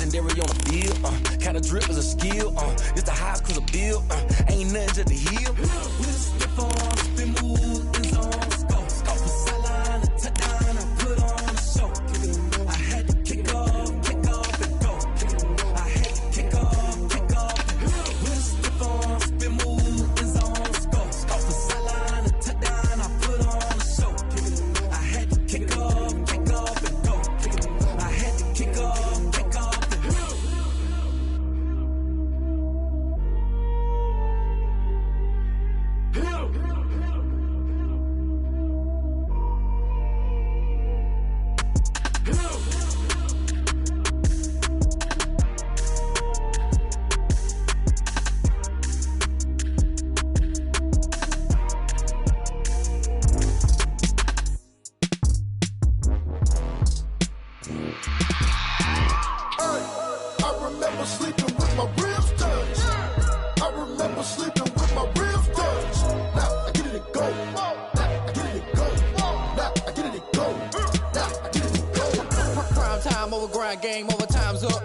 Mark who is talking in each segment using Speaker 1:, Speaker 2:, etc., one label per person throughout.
Speaker 1: legendary on the field. Kinda drip is a skill. It's the highs cause a bill. Ain't nothing just to heal. With a stiff arm, spin move, in zone, scope. Scope for sideline, a touchdown, I put on a show. I had to kick off and go. I had to kick off and go. With a stiff arm, spin move, in zone, scope. Scope for sideline, a touchdown, I put on a show. I had to kick off and go. I had to kick off and go.
Speaker 2: Game over, time's up.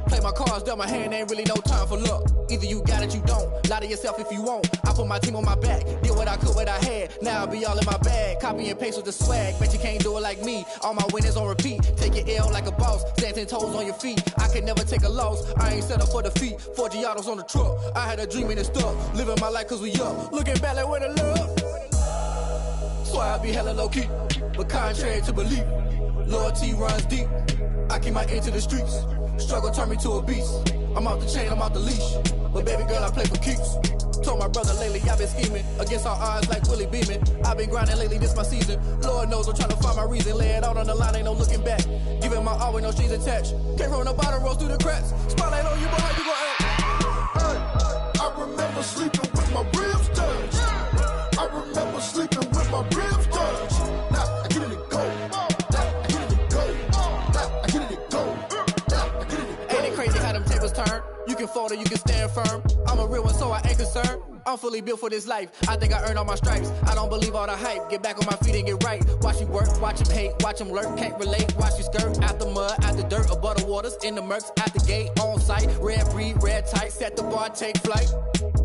Speaker 2: Play my cards, dealt my hand, ain't really no time for luck. Either you got it, you don't. Lie to yourself if you won't. I put my team on my back, did what I could, what I had. Now I'll be all in my bag, copy and paste with the swag. Bet you can't do it like me. All my winners on repeat. Take your L like a boss, stand 10 toes on your feet. I can never take a loss, I ain't set up for defeat. 4 Giottos on the truck, I had a dream and it's stuck. Living my life cause we up, looking back like where the love. So I be hella low key, but contrary to belief, loyalty runs deep. I keep my ear to the streets. Struggle turned me to a beast. I'm off the chain, I'm off the leash. But baby girl, I play for keeps. Told my brother lately, I've been scheming. Against all odds like Willie Beeman. I've been grinding lately, this my season. Lord knows I'm trying to find my reason. Lay it out on the line, ain't no looking back. Giving my all with no strings attached. Came from the bottom, rose through the cracks. Spotlight on you, boy, how you gon' act?
Speaker 3: I remember sleeping with my ribs touched. I remember sleeping with my ribs touched. Now I get it to go.
Speaker 2: You can fold or you can stand firm. I'm a real one, so I ain't concerned. I'm fully built for this life. I think I earned all my stripes. I don't believe all the hype. Get back on my feet and get right. Watch you work, watch him hate, watch him lurk. Can't relate, watch you skirt. Out the mud, out the dirt, above the waters, in the murks, at the gate, on site. Red breed, red tight, set the bar, take flight.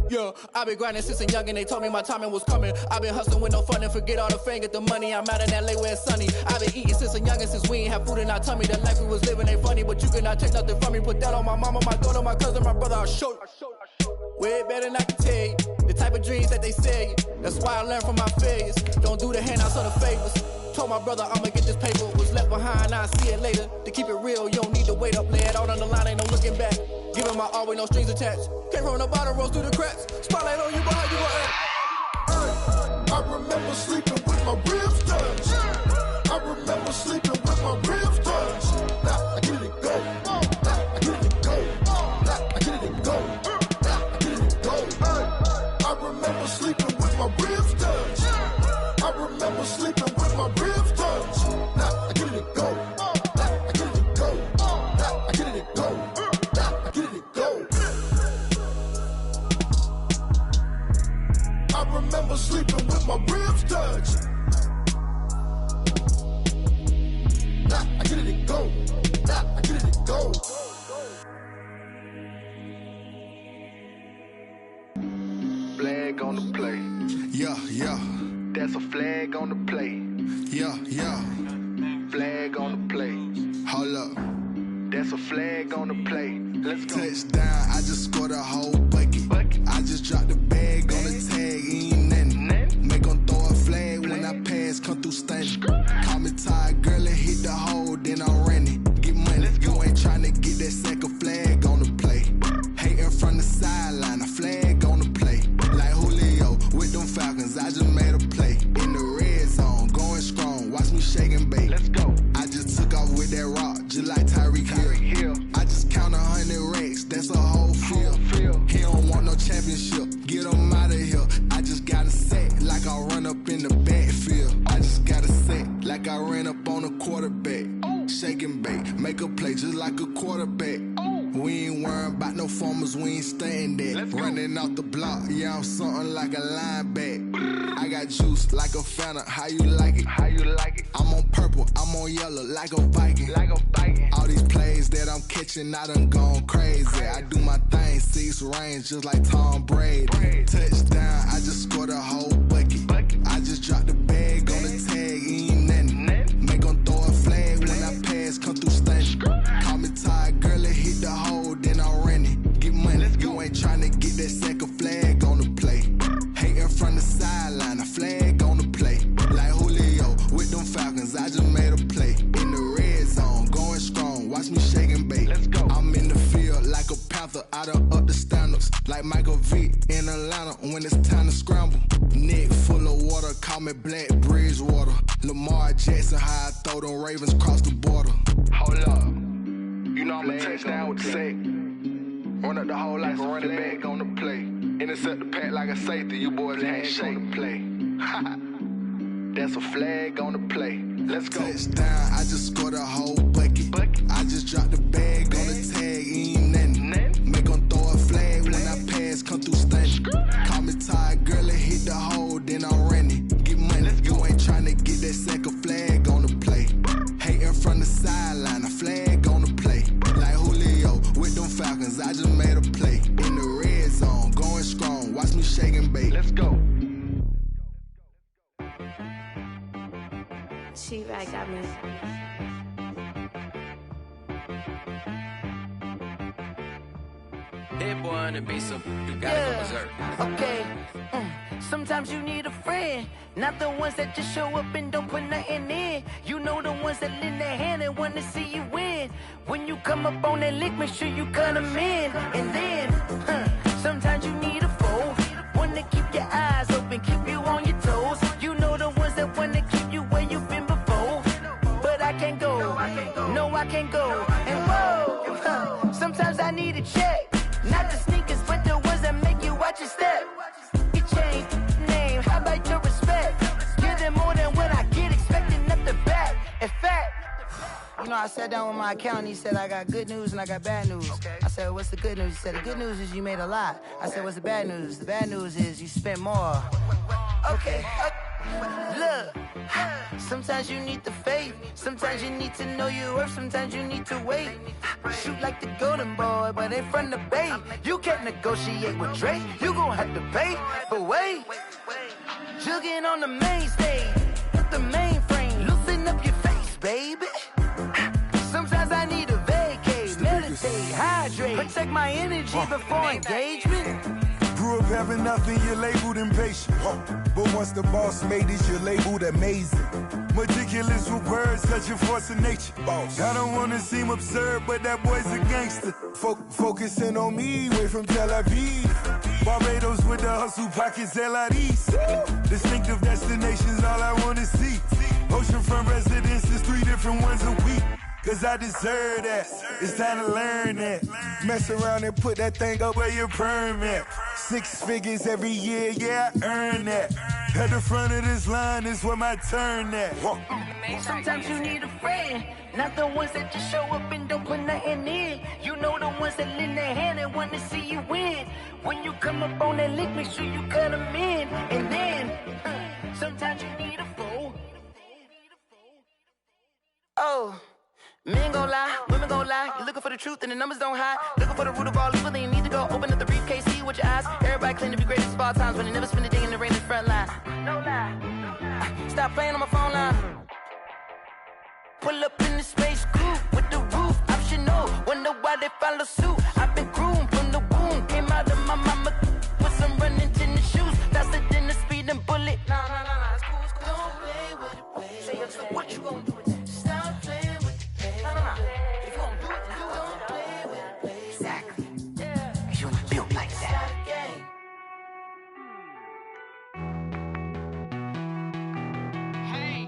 Speaker 2: Yeah, I've been grinding since a youngin', they told me my timing was coming. I've been hustling with no fun and forget all the fame, get the money. I'm out in LA where it's sunny. I've been eating since a youngin', since we ain't have food in our tummy. The life we was living ain't funny, but you cannot take nothing from me. Put that on my mama, my daughter, my cousin, my brother, I'll show you. Way better than I can tell you. The type of dreams that they sell you. That's why I learned from my failures. Don't do the handouts or the favors. Told my brother I'ma get this paper. Was left behind, I'll see it later. To keep it real, you don't need to wait up. Lay it out on the line, ain't no looking back. Giving my all with no strings attached. Came from the bottom, rose through the cracks. Spotlight on you, boy, how you gon' act?
Speaker 3: I remember sleeping with my ribs touched. I remember sleeping with my ribs touched. Now I get it to go. Now I get it to go. Now I get it to go. Now I get it to go. I remember sleeping with my ribs touched. I remember sleeping with my ribs touched. Now I get it to go. Now I get it to go. Now I get it to go. Now I get it to go. I remember sleeping with my ribs touched. Now I get it to go. Now I get it to go.
Speaker 4: Flag on the play.
Speaker 3: Yeah, yeah.
Speaker 4: That's a flag on the play.
Speaker 3: Yeah, yeah.
Speaker 4: Flag on the play.
Speaker 3: Hold up.
Speaker 4: That's a flag on the play. Let's go.
Speaker 3: Touchdown, I just scored a whole bucket. I just dropped the bag on the tag, ain't nothing. Make 'em throw a flag when I pass, come through stunning. Call me tired, girl, and hit the hole, then I'm running. Get money, you ain't tryna get that second flag on the play. Hating from the sideline, a flag on the play. Like Julio with them Falcons, I just made a play. In the red zone, going strong, watch me shake and bake.
Speaker 4: Let's go.
Speaker 3: I just took off with that rock, just like Tyreek Hill. I just count 100 racks, that's a whole field. He don't want no championship, get him out of here. I just got a set, like I run up in the backfield. I just got a set, like I ran up on a quarterback. Shake and bake, make a play just like a quarterback. We ain't worrying about no farmers, we ain't staying there. Running off the block, yeah, I'm something like a linebacker. I got juice like a Fanta, how you like it? How you like it? I'm on purple, I'm on yellow, like a Viking. Like a Viking. All these plays that I'm catching, I done gone crazy. I do my thing, 6 range, just like Tom Brady. Touchdown, I just scored a whole bucket. I just dropped the bag on the tag, ain't nothing. Make 'em throw a flag when I pass, come through stunning. Call me tired, girl, it hit the hole, then I'm running. Get money, you ain't tryna get that second flag on the play. Hating from the sideline, a flag on the play. Like Julio with them Falcons, I just made a play. In the red zone, going strong, watch me shake and bake. I'm in the field like a panther, I done up the standards. Like Michael Vick in Atlanta when it's time to scramble. Neck full of water, call me Black Bridgewater. Lamar Jackson, how I throw them Ravens across the border. Hold up, you know I'm a touchdown with the sack. Run up the whole like a running back on the play. Intercept the pack like a safety, you boys ain't shake the play. That's a flag on the play. Let's go. Touchdown, I just scored a whole bucket. I just dropped the bag on the tag, ain't nothing. Make 'em throw a flag when I pass, come through stunning. Call me tired, girl, it hit the hole, then I'm running. Get money, you ain't tryna get that second flag on the play. Hating from the sideline, a flag on the play. Like Julio with them Falcons, I just made a play. In the red zone, going strong, watch me shake and bake. Let's go.
Speaker 5: She-Rag got me.
Speaker 1: That boy on the beat, so you gotta go berserk.
Speaker 6: Okay. Sometimes you need a friend, not the ones that just show up and don't put nothing in. You know the ones that lend their hand and want to see you win. When you come up on that lick, make sure you cut them in. And then, sometimes you need a foe, one to keep your eyes open, keep you on your toes. You know the ones that want to keep you where you've been before. But I can't go, no I can't go. And whoa, sometimes I need a check. Not the sneakers, but the ones that make you watch your step. You change name, how about your respect? Give them more than what I get, expecting nothing back. In fact, you know, I sat down with my accountant, he said I got good news and I got bad news. I said, what's the good news? He said, the good news is you made a lot. I said, what's the bad news? The bad news is you spent more. Okay, look, sometimes you need the faith, sometimes you need to know your worth, sometimes you need to wait. Shoot like the golden boy, but in front of the bay. You can't negotiate with Drake, you gon' have to pay. But wait, jugging on the main stage, the mainframe, loosen up your face, baby. Sometimes I need a vacate, meditate, hydrate, protect my energy before engagement.
Speaker 7: Grew up having nothing, you're labeled impatient. But once the boss made it, you're labeled amazing. Meticulous with words, such a force of nature. I don't wanna seem absurd, but that boy's a gangster. Focusing on me, way from Tel Aviv. Barbados with the hustle pockets, LIDs. Distinctive destinations, all I wanna see. Oceanfront residences, 3 different ones a week. Cause I deserve that, it's time to learn that. Mess around and put that thing up where your perm at. 6 figures every year, yeah, I earn that. At the front of this line is where my turn at.
Speaker 6: Sometimes you need a friend, not the ones that just show up and don't put nothing in. You know the ones that lend their hand and want to see you win. When you come up on that lick, make sure you cut them in. And then, sometimes you need a foe. Oh. Men gon' lie, women gon' lie. You're looking for the truth and the numbers don't hide. Looking for the root of all evil, then you need to go open up the briefcase, see with your eyes. Everybody claim to be greatest of all times, but they never spend a day in the rain in the front line. No lie. Stop playing on my phone line. Pull up in the space coupe with the roof optional. Wonder why they follow suit. I've been groomed from the womb. Came out of my mama with some running tennis shoes. Faster than the speeding bullet. No, it's cool, it's cool. Don't play with it, baby. Say it, so what you gon' do with that? Stop playing with it. No. If you gon' do it, then don't play with it, baby. Exactly. Yeah. You ain't built like that.
Speaker 8: Hey.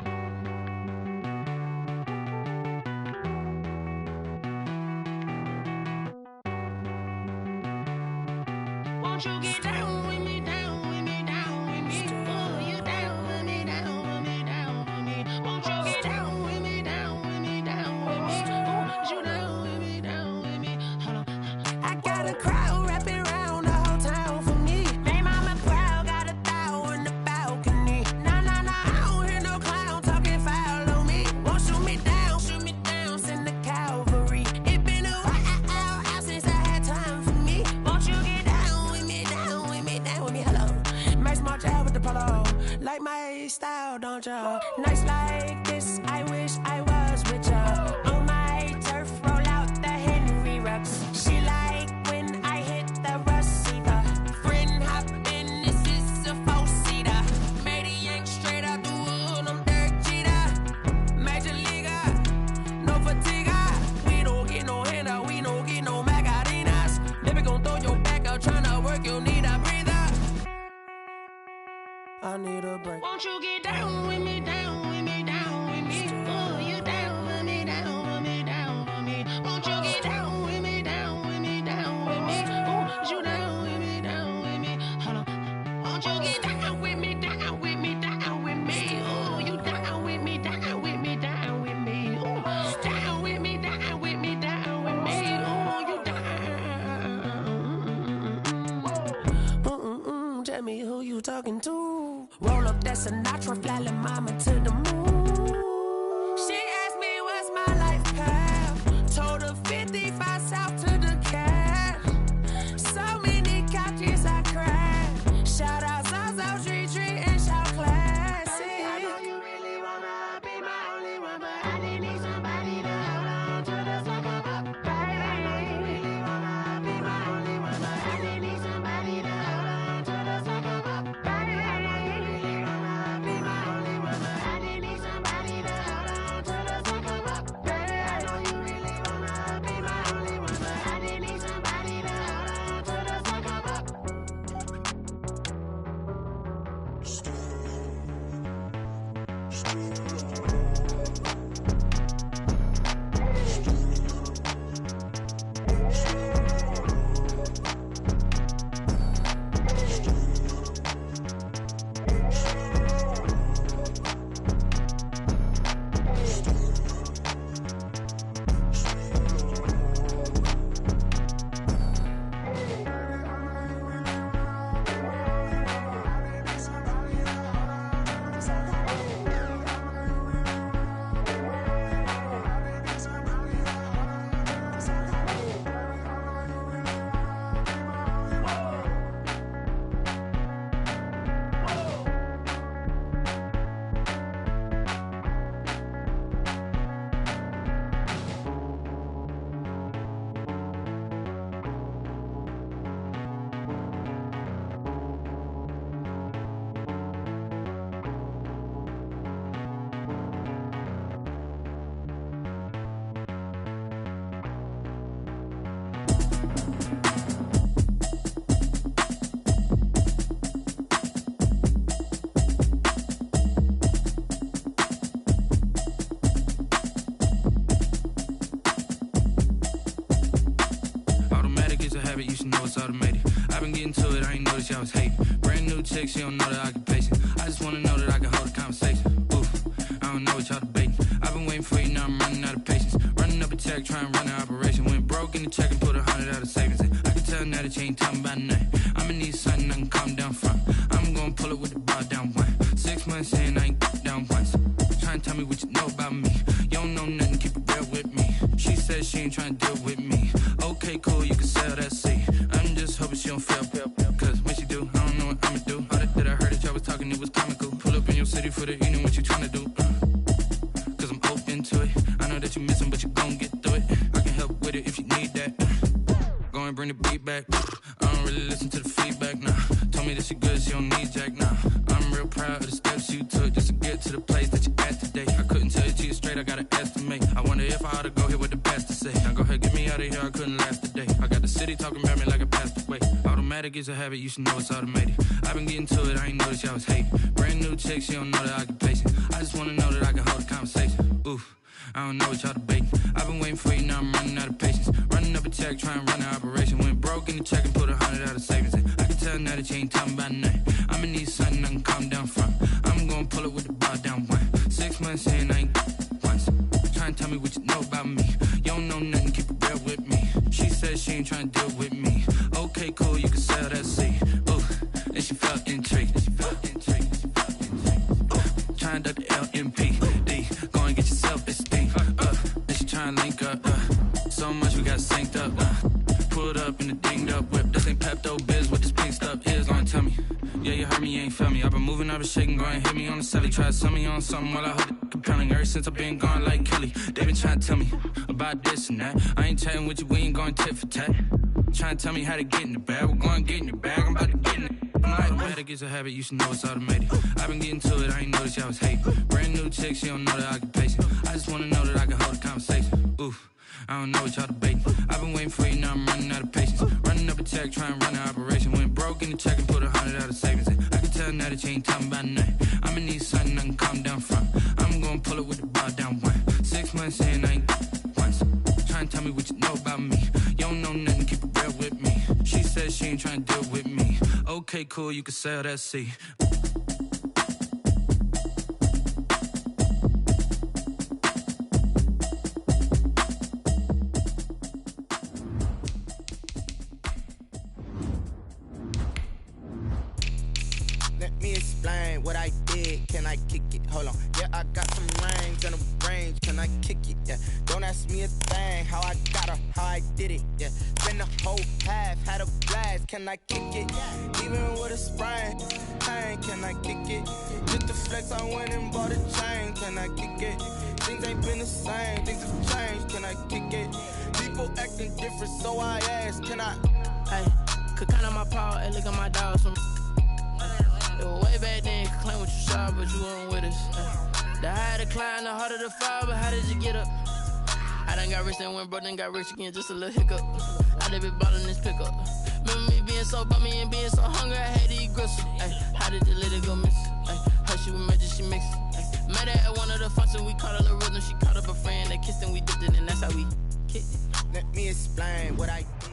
Speaker 8: Won't you get down with me, down with me, down with me? Oh, you down with me, down with me, down with me. Won't you get down with me, down with me, down with me? Oh, you down with me, down with me? Hold on.
Speaker 5: Nights like this, I wish I was with ya. On my turf, roll out the Henry Rux. She like when I hit the receiver. Friend hop in, this is a four-seater. Made a yank straight out the wood, I'm Derek Jeter. Major leaguer, no fatigue. We don't get no handout, we don't get no Macarinas. Never gon' throw your back out, tryna work, you need a breather. I need a break.
Speaker 8: Won't you get down with me, down with me, down with me? Oh, you down with me, down with me, down with me. Won't you get down with me, down with me, down with me? Oh, you down with me, down with me. Hold on. Won't you get down with me, down with me, down with me? Oh, you down with me, down with me, down with me. Oh, down with me, down with me, down with me. Oh, you down.
Speaker 5: Tell me who you talking to. Roll up that Sinatra, fly la mama to the moon. She asked me what's my life path. Told her 55 south to the cat. So many couches I cried. Shout out Zazo, Tree and shout classic.
Speaker 8: I know you really wanna be my only one, but I didn't need somebody to hold on to the sucker up. Baby, I know you really wanna be my only one, but I didn't need somebody to hold on to the sucker up. Baby, I know you really wanna be my only one, but I didn't need somebody to hold on to the sucker up. Baby, I know you really wanna be my only one, but I didn't need somebody to hold on to the sucker up.
Speaker 1: Automatic is a habit, you should know it's automated. I've been getting to it, I ain't noticed y'all was hating. Brand new chick, she don't know the occupation. I just wanna know that I can hold a conversation. Oof, I don't know what y'all debating. I've been waiting for you, now I'm running out of patience. Running up a check, trying to run an operation. Went broke in the check and put 100 out of savings in. I can tell now that you ain't talking about nothing. I'ma need something I can calm down from. I'm gonna pull it with the bar down one. 6 months in, I ain't down once. Trying to tell me what you know about me. You don't know nothing, keep it real with me. She said she ain't trying to deal with me. Okay, cool, you can sell that seat. I'm just hoping she don't fail. Cause when she do, I don't know what I'ma do. All that I heard that y'all was talking, it was comical. Pull up in your city for the evening, what you tryna do? Cause I'm open to it. I know that you missing, but you gon' get through it. I can help with it if you need that. Go and bring the beat back. I don't really listen to the feedback, nah. Told me that she good, she don't need jack, nah. I'm real proud of the steps you took just to get to the place that you at today. I couldn't tell you to you straight, I gotta estimate. I wonder if I ought to go here with the best to say. Now go ahead, get me out of here, I couldn't last today. I got the city talking about me like I passed away. Automatic is a habit, you should know it's automated. I've been getting to it, I ain't noticed y'all was hating. Brand new chick, she don't know the occupation. I just wanna know that I can hold a conversation. Oof, I don't know what y'all debating. I've been waiting for you, now I'm running out of patience. Running up a check, trying to run an operation. Went broke in the check and put 100 out of savings in. I can tell now that you ain't talking about nothing. I'ma need something I can calm down from. I'm gonna pull it with the bar down one. 6 months in, I ain't once. Trying to tell me what you know about me. You don't know nothing, keep it real with me. She said she ain't trying to deal with me. Okay, cool, you can sell that seat. Ooh, and she felt intrigued. Trying to duck the LMPD. Go and get yourself esteem. And she trying to link up. So much we got synced up. Pull pulled up in the dinged up whip. This ain't Pepto-Biz, what this pink stuff is. Long tell me. Yeah, you heard me, you ain't felt me. I've been moving, I've been shaking, go and hit me on the celly. Try to sell me on something while I hold it compelling. Ever since I've been gone like Kelly, they been trying to tell me about this and that. I ain't chatting with you, we ain't going tit for tat. Trying to tell me how to get in the bag, we're going to get in the bag, I'm about to get in it. I'm like, automatic is a habit, you should know it's automated. I've been getting to it, I ain't noticed y'all was hating. Brand new chick, she don't know that I can pace it. I just wanna know that I can hold a conversation. Oof, I don't know what y'all debating. I've been waiting for you, now I'm running out of patience. Running up a check, trying to run an operation. Went broke in the check and put 100 out of savings in. I can tell now that you ain't talking about nothing. I'ma need something I can calm down from. I'm gonna pull it with the bar down one. 6 months in, I ain't once. Trying to tell me what you know about me. You don't know nothing, keep it real with me. She said she ain't trying to deal with me. Okay, cool, you can sell that seat.
Speaker 9: Let me explain what I did. Can I kick it? Hold on. Yeah, I got some range and a range. Can I kick it? Yeah. Don't ask me a thing. How I got her, how I did it. Yeah. Been the whole half, had a blast. Can I kick it? Even with a sprain. Hey, can I kick it? Just the flex, I went and bought a chain. Can I kick it? Things ain't been the same. Things have changed. Can I kick it? People acting different, so I ask. Can I?
Speaker 10: Hey, could count on my paw. Hey, look at my dogs from. Way back then, you could claim what you saw, but you weren't with us. The higher the climb, the harder the fall, but how did you get up? I done got rich and went broke, then got rich again, just a little hiccup. I done been ballin' this pickup. Remember me being so bummy and being so hungry, I had to eat gristle. How did the lady go miss? How she was magic, she mixed. Met her at one of the functions, we caught her the rhythm, she caught up a friend, they kissed and we dipped it, and that's how we kicked it.
Speaker 9: Let me explain what I did.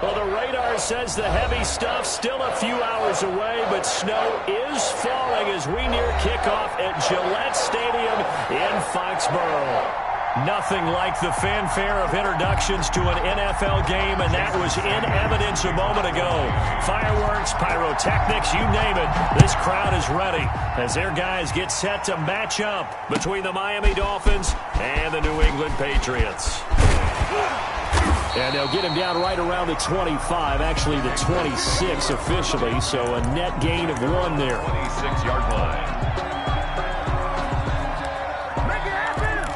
Speaker 11: Well, the radar says the heavy stuff still a few hours away, but snow is falling as we near kickoff at Gillette Stadium in Foxborough. Nothing like the fanfare of introductions to an NFL game, and that was in evidence a moment ago. Fireworks, pyrotechnics, you name it. This crowd is ready as their guys get set to match up between the Miami Dolphins and the New England Patriots. And they'll get him down right around the 25, actually the 26 officially, so a net gain of 1 there.
Speaker 12: 26-yard line.
Speaker 8: Make it happen!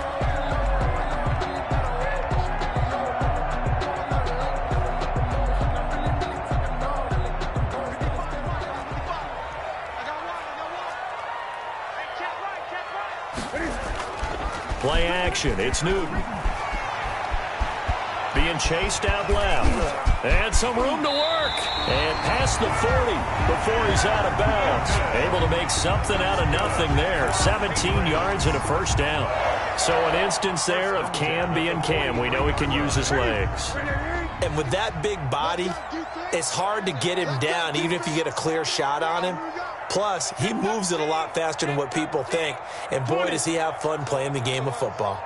Speaker 11: Play action, it's Newton. Being chased out left. And some room to work. And past the 40 before he's out of bounds. Able to make something out of nothing there. 17 yards and a first down. So an instance there of Cam being Cam. We know he can use his legs.
Speaker 13: And with that big body, it's hard to get him down, even if you get a clear shot on him. Plus, he moves it a lot faster than what people think. And boy, does he have fun playing the game of football.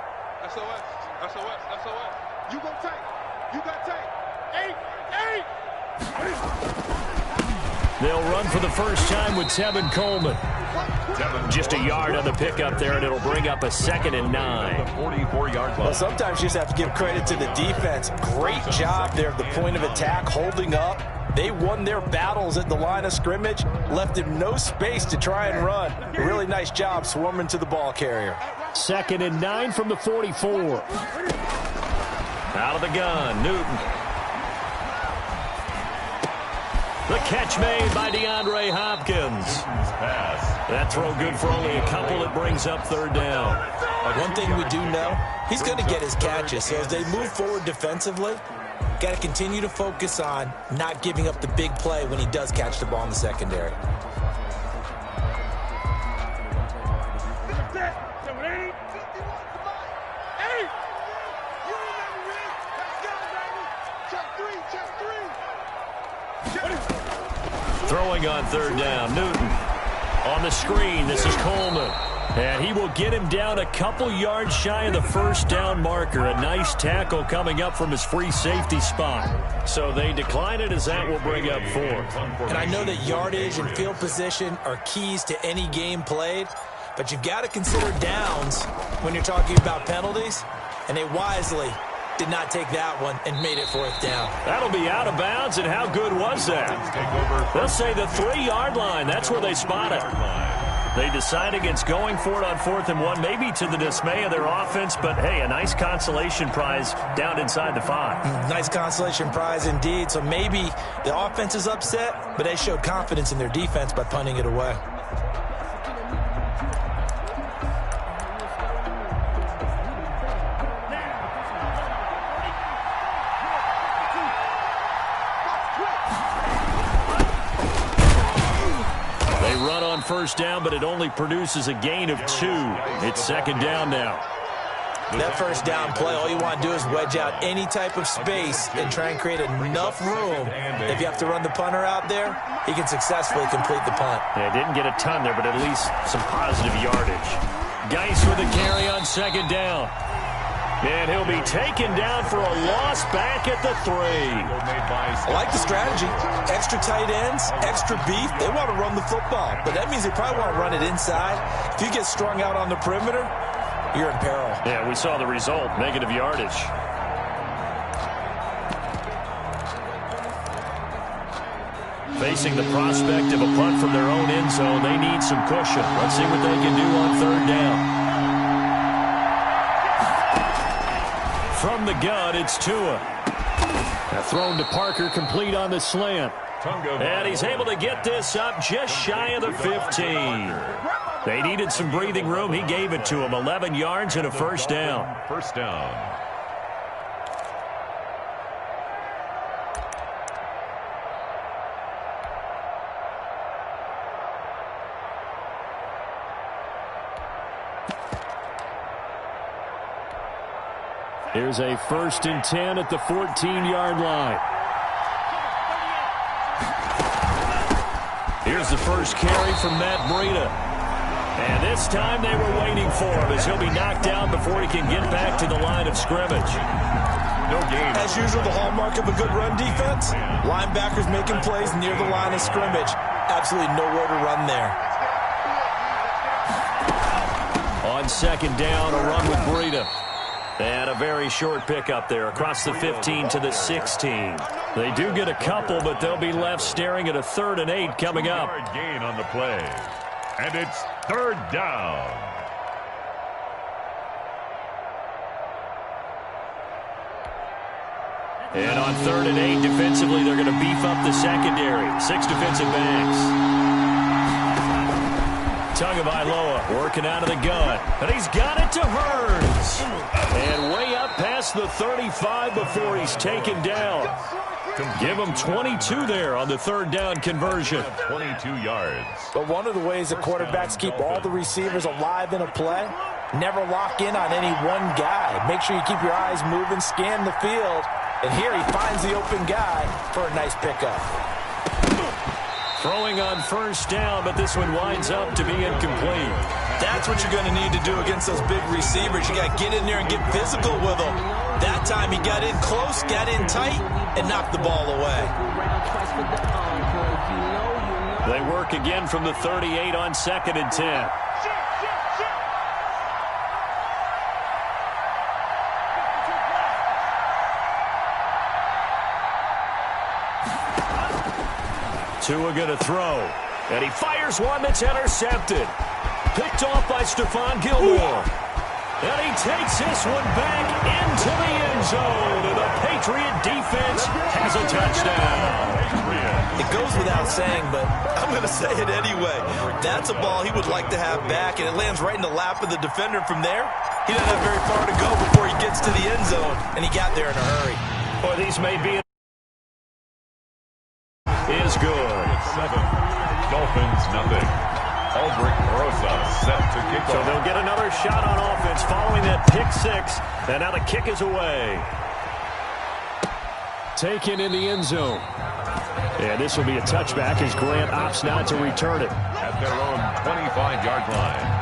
Speaker 3: You go take. You got take. 8.
Speaker 11: They'll run for the first time with Tevin Coleman. Just a yard on the pickup there, and it'll bring up a 2nd and 9.
Speaker 12: 44-yard line.
Speaker 13: Well, sometimes you just have to give credit to the defense. Great job there at the point of attack, holding up. They won their battles at the line of scrimmage, left him no space to try and run. A really nice job swarming to the ball carrier.
Speaker 11: 2nd and 9 from the 44. Out of the gun, Newton. The catch made by DeAndre Hopkins. That throw good for only a couple. It brings up 3rd down.
Speaker 13: One thing we do know, he's going to get his catches. So as they move forward defensively, got to continue to focus on not giving up the big play when he does catch the ball in the secondary.
Speaker 11: Throwing on 3rd down, Newton. On the screen, this is Coleman. And he will get him down a couple yards shy of the first down marker. A nice tackle coming up from his free safety spot. So they decline it as that will bring up 4th.
Speaker 13: And I know that yardage and field position are keys to any game played, but you've got to consider downs when you're talking about penalties. And they wisely did not take that one and made it 4th down.
Speaker 11: That'll be out of bounds, and how good was that? They'll say the 3-yard line. That's where they spot it. They decide against going for it on 4th and 1, maybe to the dismay of their offense, but, hey, a nice consolation prize down inside the 5.
Speaker 13: Nice consolation prize indeed. So maybe the offense is upset, but they showed confidence in their defense by punting it away.
Speaker 11: First down, but it only produces a gain of 2. It's 2nd down now.
Speaker 13: That first down play, all you want to do is wedge out any type of space and try and create enough room. If you have to run the punter out there, he can successfully complete the punt.
Speaker 11: Yeah, didn't get a ton there, but at least some positive yardage. Geis with the carry on 2nd down. And he'll be taken down for a loss back at the 3.
Speaker 13: I like the strategy. Extra tight ends, extra beef. They want to run the football, but that means they probably want to run it inside. If you get strung out on the perimeter, you're in peril.
Speaker 11: Yeah, we saw the result, negative yardage. Facing the prospect of a punt from their own end zone, they need some cushion. Let's see what they can do on 3rd down. From the gun, it's Tua. Thrown to Parker, complete on the slant. And he's able to get this up just shy of the 15. They needed some breathing room. He gave it to him. 11 yards and a 1st down.
Speaker 12: First down.
Speaker 11: Here's a 1st and 10 at the 14-yard line. Here's the first carry from Matt Breida. And this time they were waiting for him as he'll be knocked down before he can get back to the line of scrimmage.
Speaker 12: No gain.
Speaker 13: As usual, the hallmark of a good run defense, linebackers making plays near the line of scrimmage. Absolutely nowhere to run there.
Speaker 11: On 2nd down, a run with Breida. And a very short pickup there across the 15 to the 16. They do get a couple, but they'll be left staring at a 3rd and 8 coming up.
Speaker 12: Gain on the play. And it's 3rd down.
Speaker 11: And on 3rd and 8, defensively, they're going to beef up the secondary. 6 defensive backs. Tagovailoa working out of the gun. And he's got it to Hurns. And way up past the 35 before he's taken down. Give him 22 there on the 3rd down conversion.
Speaker 12: 22 yards.
Speaker 13: But one of the ways that quarterbacks keep all the receivers alive in a play, never lock in on any one guy. Make sure you keep your eyes moving, scan the field. And here he finds the open guy for a nice pickup.
Speaker 11: Throwing on 1st down, but this one winds up to be incomplete.
Speaker 13: That's what you're going to need to do against those big receivers. You got to get in there and get physical with them. That time he got in close, got in tight, and knocked the ball away.
Speaker 11: They work again from the 38 on 2nd and 10. Tua going to throw. And he fires one that's intercepted. Picked off by Stephon Gilmore. And he takes this one back into the end zone. And the Patriot defense has a touchdown.
Speaker 13: It goes without saying, but I'm going to say it anyway. That's a ball he would like to have back, and it lands right in the lap of the defender from there. He doesn't have very far to go before he gets to the end zone, and he got there in a hurry.
Speaker 11: Boy, these may be is good.
Speaker 12: 7. Dolphins, nothing. Aldrich Rosa set to kick off.
Speaker 11: So they'll get another shot on offense following that pick 6. And now the kick is away. Taken in the end zone. And this will be a touchback as Grant opts not to return it.
Speaker 12: At their own 25-yard line.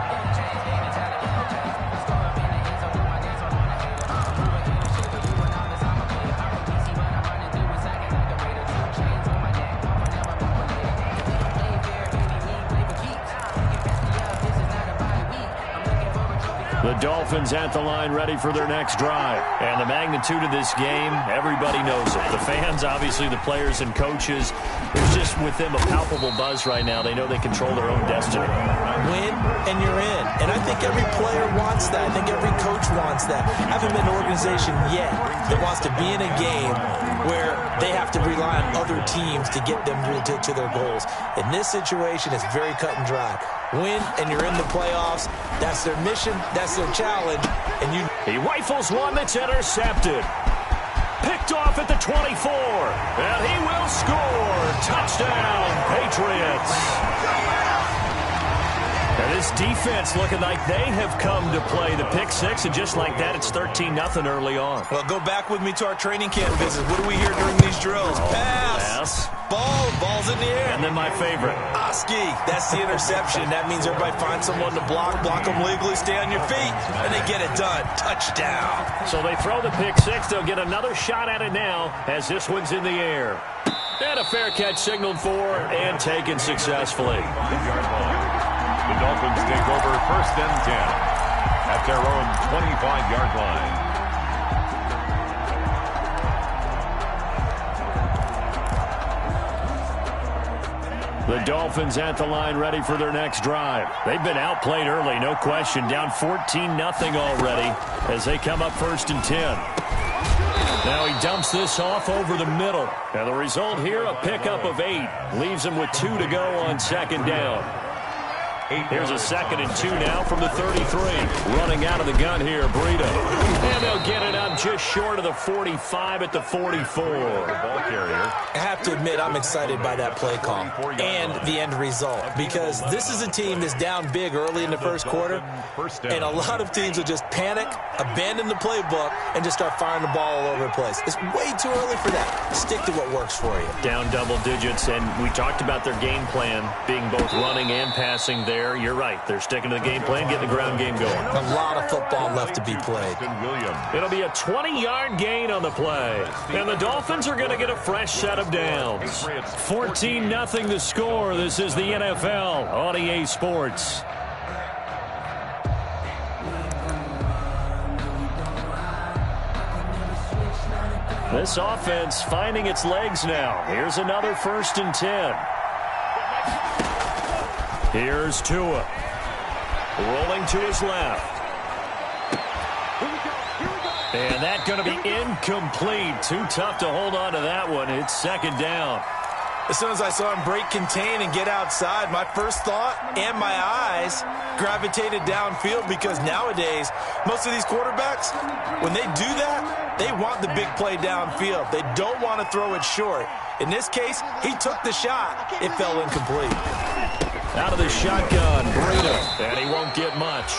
Speaker 11: The Dolphins at the line ready for their next drive. And the magnitude of this game, everybody knows it. The fans, obviously the players and coaches, there's just with them a palpable buzz right now. They know they control their own destiny.
Speaker 13: Win and you're in. And I think every player wants that. I think every coach wants that. I haven't been an organization yet that wants to be in a game where they have to rely on other teams to get them to their goals. In this situation, it's very cut and dry. Win and you're in the playoffs. That's their mission. That's their challenge. And
Speaker 11: he rifles one that's intercepted. Picked off at the 24. And he will score. Touchdown, Patriots. And this defense looking like they have come to play. The pick six, and just like that, it's 13-0 early on.
Speaker 13: Well, go back with me to our training camp visit. What do we hear during these drills? Pass. Ball's in the air.
Speaker 11: And then my favorite.
Speaker 13: Oski. That's the interception. That means everybody finds someone to block them legally, stay on your feet, and they get it done. Touchdown.
Speaker 11: So they throw the pick six. They'll get another shot at it now as this one's in the air. And a fair catch signaled for and taken successfully.
Speaker 12: The Dolphins take over 1st and 10 at their own 25-yard line.
Speaker 11: The Dolphins at the line ready for their next drive. They've been outplayed early, no question. Down 14-0 already as they come up 1st and 10. Now he dumps this off over the middle. And the result here, a pickup of 8. Leaves him with 2 to go on 2nd down. Here's a 2nd and 2 now from the 33. Running out of the gun here, Breida. And they'll get it up just short of the 45 at the 44.
Speaker 12: Ball carrier.
Speaker 13: I have to admit, I'm excited by that play call and the end result, because this is a team that's down big early in the first quarter, and a lot of teams will just panic, abandon the playbook, and just start firing the ball all over the place. It's way too early for that. Stick to what works for you.
Speaker 11: Down double digits, and we talked about their game plan being both running and passing there. You're right. They're sticking to the game plan, getting the ground game going.
Speaker 13: A lot of football left to be played.
Speaker 11: It'll be a 20-yard gain on the play. And the Dolphins are going to get a fresh set of downs. 14-0 the score. This is the NFL on EA Sports. This offense finding its legs now. Here's another 1st and 10. Here's Tua. Rolling to his left. And that's going to be incomplete. Too tough to hold on to that one. It's 2nd down.
Speaker 13: As soon as I saw him break contain and get outside, my first thought and my eyes gravitated downfield, because nowadays, most of these quarterbacks, when they do that, they want the big play downfield. They don't want to throw it short. In this case, he took the shot. It fell incomplete.
Speaker 11: Out of the shotgun, Breida, and he won't get much.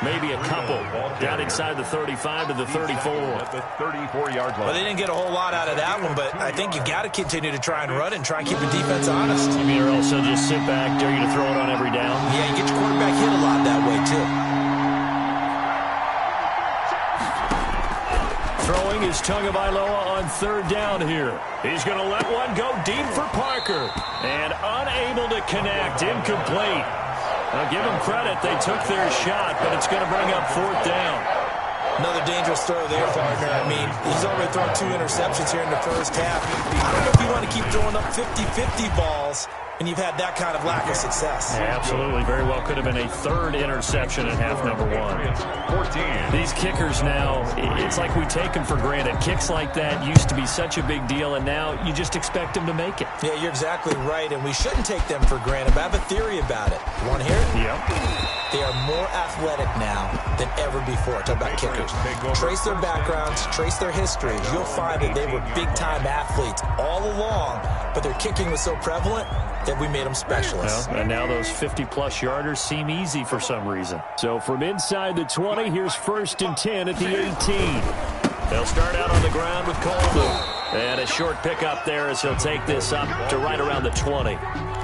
Speaker 11: Maybe a couple. Down inside the 35 to the 34.
Speaker 12: At the 34-yard line.
Speaker 13: Well, they didn't get a whole lot out of that one, but I think you got to continue to try and run and try and keep the defense honest.
Speaker 11: You mean, or else they'll just sit back, dare you to throw it on every down?
Speaker 13: Yeah, you get your quarterback hit a lot that way, too.
Speaker 11: Throwing is Tagovailoa on 3rd down here. He's going to let one go deep for Parker. And unable to connect, incomplete. Now give them credit, they took their shot, but it's going to bring up 4th down.
Speaker 13: Another dangerous throw there, partner. I mean, he's already thrown 2 interceptions here in the first half. I don't know if you want to keep throwing up 50-50 balls when you've had that kind of lack of success.
Speaker 11: Yeah, absolutely. Very well could have been a 3rd interception in half number 1.
Speaker 12: 14.
Speaker 11: These kickers now, it's like we take them for granted. Kicks like that used to be such a big deal, and now you just expect them to make it.
Speaker 13: Yeah, you're exactly right, and we shouldn't take them for granted, but I have a theory about it. You want to hear it?
Speaker 11: Yep.
Speaker 13: They are more athletic now than ever before. Talk about kickers. Trace their backgrounds, trace their histories. You'll find that they were big-time athletes all along, but their kicking was so prevalent that we made them specialists.
Speaker 11: Well, and now those 50-plus yarders seem easy for some reason. So from inside the 20, here's 1st and 10 at the 18. They'll start out on the ground with Coleman. And a short pickup there as he'll take this up to right around the 20.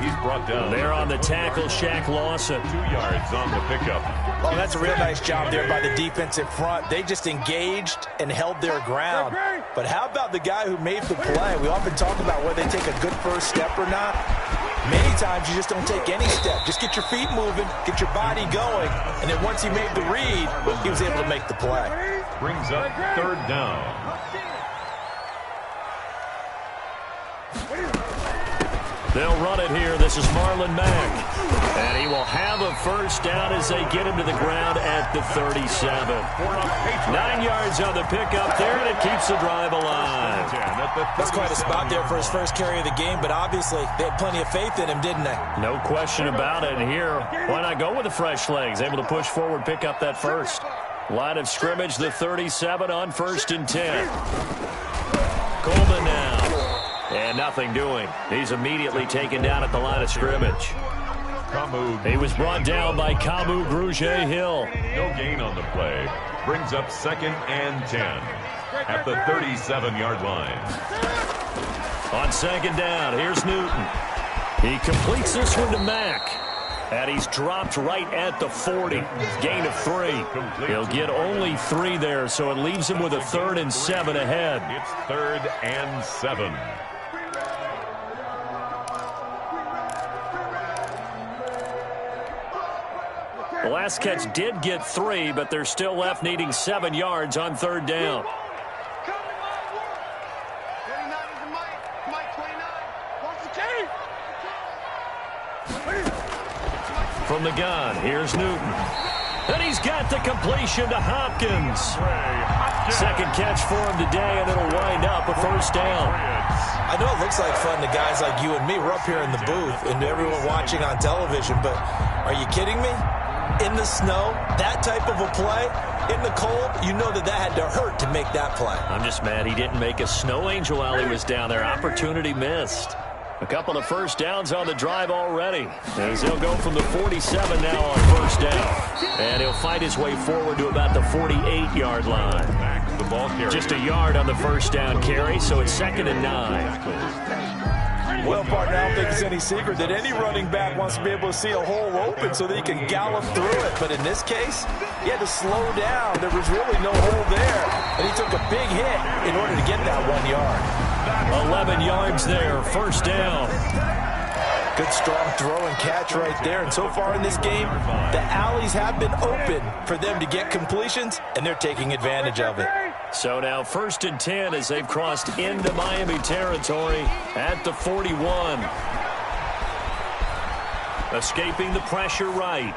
Speaker 12: He's brought down.
Speaker 11: There on the tackle, Shaq Lawson.
Speaker 12: 2 yards on the pickup.
Speaker 13: Oh, that's a real nice job there by the defensive front. They just engaged and held their ground. But how about the guy who made the play? We often talk about whether they take a good first step or not. Many times you just don't take any step. Just get your feet moving, get your body going, and then once he made the read, he was able to make the play.
Speaker 12: Brings up third down.
Speaker 11: They'll run it here. This is Marlon Mack. And he will have a first down as they get him to the ground at the 37. 9 yards on the pickup there, and it keeps the drive alive.
Speaker 13: That's quite a spot there for his first carry of the game, but obviously they had plenty of faith in him, didn't they? No
Speaker 11: question about it. And here, why not go with the fresh legs? Able to push forward, pick up that first. Line of scrimmage, the 37 on 1st and 10. Coleman now. And nothing doing. He's immediately taken down at the line of scrimmage. He was brought down by Kamu Grugier-Hill.
Speaker 12: No gain on the play. Brings up 2nd and 10 at the 37-yard line.
Speaker 11: On 2nd down, here's Newton. He completes this one to Mack. And he's dropped right at the 40. Gain of 3. He'll get only 3 there, so it leaves him with a 3rd and 7 ahead.
Speaker 12: It's 3rd and 7.
Speaker 11: The last catch did get 3, but they're still left needing 7 yards on 3rd down. From the gun, here's Newton. And he's got the completion to Hopkins. Second catch for him today, and it'll wind up a first down.
Speaker 13: I know it looks like fun to guys like you and me. We're up here in the booth and everyone watching on television, but are you kidding me? In the snow, that type of a play, in the cold, you know that had to hurt to make that play. I'm just mad he didn't make a snow angel while he was down there. Opportunity missed. A couple of first downs on the drive already, as he'll go from the 47 now on first down. And he'll fight his way forward to about the 48-yard line.
Speaker 12: Back to the ball carrier.
Speaker 11: Just a yard on the first down carry, so it's 2nd and 9.
Speaker 13: Well, partner, I don't think it's any secret that any running back wants to be able to see a hole open so that he can gallop through it. But in this case, he had to slow down. There was really no hole there. And he took a big hit in order to get that 1 yard.
Speaker 11: 11 yards there, first down.
Speaker 13: Good strong throw and catch right there. And so far in this game, the alleys have been open for them to get completions, and they're taking advantage of it.
Speaker 11: So now 1st and 10 as they've crossed into Miami territory at the 41. Escaping the pressure right.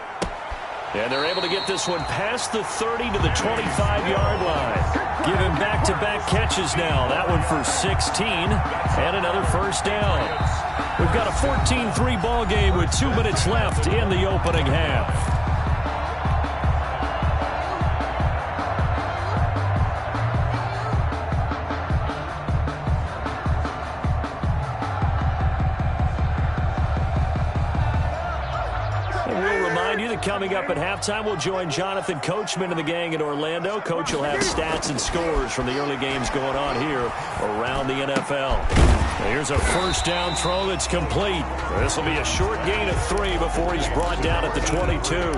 Speaker 11: And they're able to get this one past the 30 to the 25-yard line. Give him back-to-back catches now. That one for 16 and another first down. We've got a 14-3 ball game with 2 minutes left in the opening half. Coming up at halftime, we'll join Jonathan Coachman and the gang in Orlando. Coach will have stats and scores from the early games going on here around the NFL. Now here's a first down throw that's complete. This will be a short gain of 3 before he's brought down at the 22.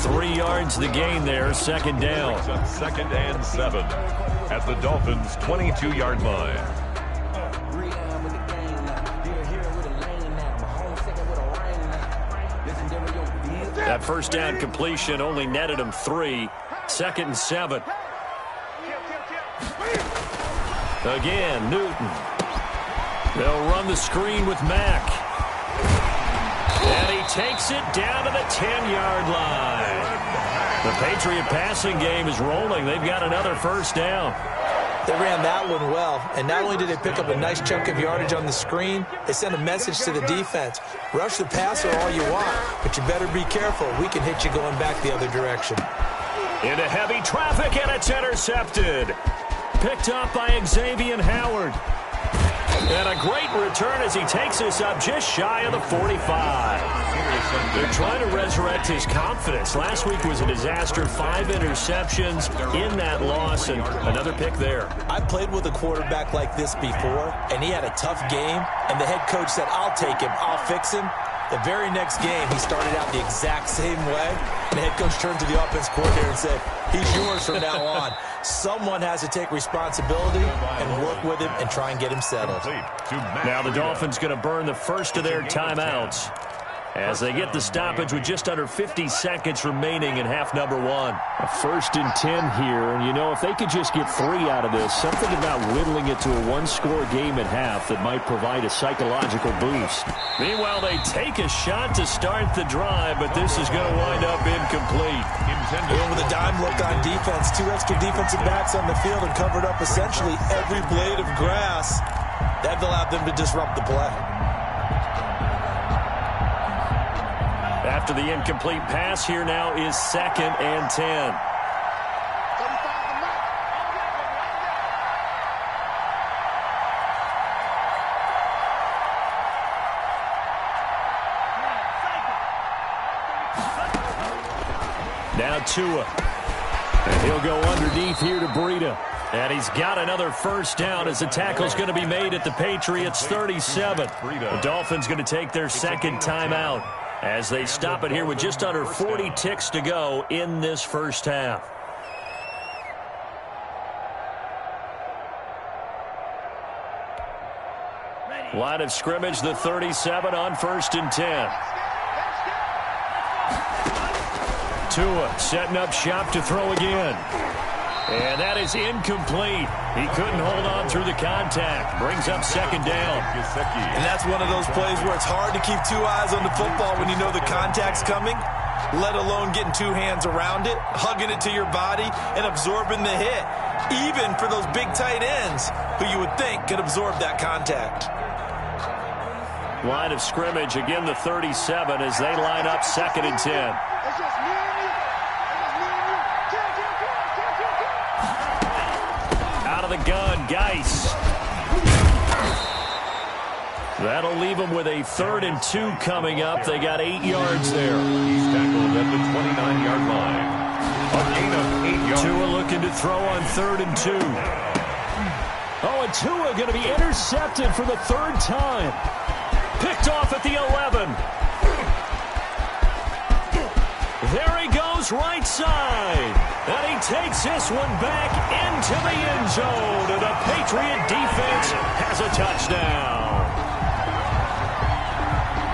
Speaker 11: 3 yards the gain there, 2nd down.
Speaker 12: 2nd and 7 at the Dolphins' 22-yard line.
Speaker 11: That first down completion only netted him 3. 2nd and 7. Again, Newton. They'll run the screen with Mack. And he takes it down to the 10-yard line. The Patriot passing game is rolling. They've got another first down.
Speaker 13: They ran that one well, and not only did they pick up a nice chunk of yardage on the screen, they sent a message to the defense. Rush the passer all you want, but you better be careful. We can hit you going back the other direction.
Speaker 11: Into heavy traffic, and it's intercepted. Picked up by Xavier Howard. And a great return as he takes us up just shy of the 45. They're trying to resurrect his confidence. Last week was a disaster. 5 interceptions in that loss, and another pick there.
Speaker 13: I played with a quarterback like this before, and he had a tough game, and the head coach said, I'll take him, I'll fix him. The very next game, he started out the exact same way. And the head coach turned to the offense coordinator and said, he's yours from now on. Someone has to take responsibility and work with him and try and get him settled.
Speaker 11: Now the Dolphins going to burn the first of their timeouts as they get the stoppage with just under 50 seconds remaining in half number one. A 1st and 10 here, and you know, if they could just get 3 out of this, something about whittling it to a one-score game at half that might provide a psychological boost. Meanwhile, they take a shot to start the drive, but this is going to wind up incomplete.
Speaker 13: And with a dime look on defense, 2 extra defensive backs on the field and covered up essentially every blade of grass. That allowed them to disrupt the play.
Speaker 11: After the incomplete pass, here now is 2nd and 10. Now Tua. And he'll go underneath here to Breida. And he's got another first down as the tackle's going to be made at the Patriots' 37. The Dolphins going to take their 2nd timeout as they stop it here with just under 40 ticks to go in this first half. Line of scrimmage, the 37 on 1st and 10. Tua setting up shop to throw again. And that is incomplete. He couldn't hold on through the contact. Brings up 2nd down.
Speaker 13: And that's one of those plays where it's hard to keep 2 eyes on the football when you know the contact's coming, let alone getting 2 hands around it, hugging it to your body, and absorbing the hit, even for those big tight ends who you would think could absorb that contact.
Speaker 11: Line of scrimmage, again the 37 as they line up 2nd and 10. Out of the gun, Geis. That'll leave them with a 3rd and 2 coming up. They got 8 yards there.
Speaker 12: He's tackled at the 29-yard line. A gain of 8 yards.
Speaker 11: Tua looking to throw on 3rd and 2. Oh, and Tua going to be intercepted for the 3rd time. Picked off at the 11. There he goes, right side. And he takes this one back into the end zone. And the Patriot defense has a touchdown.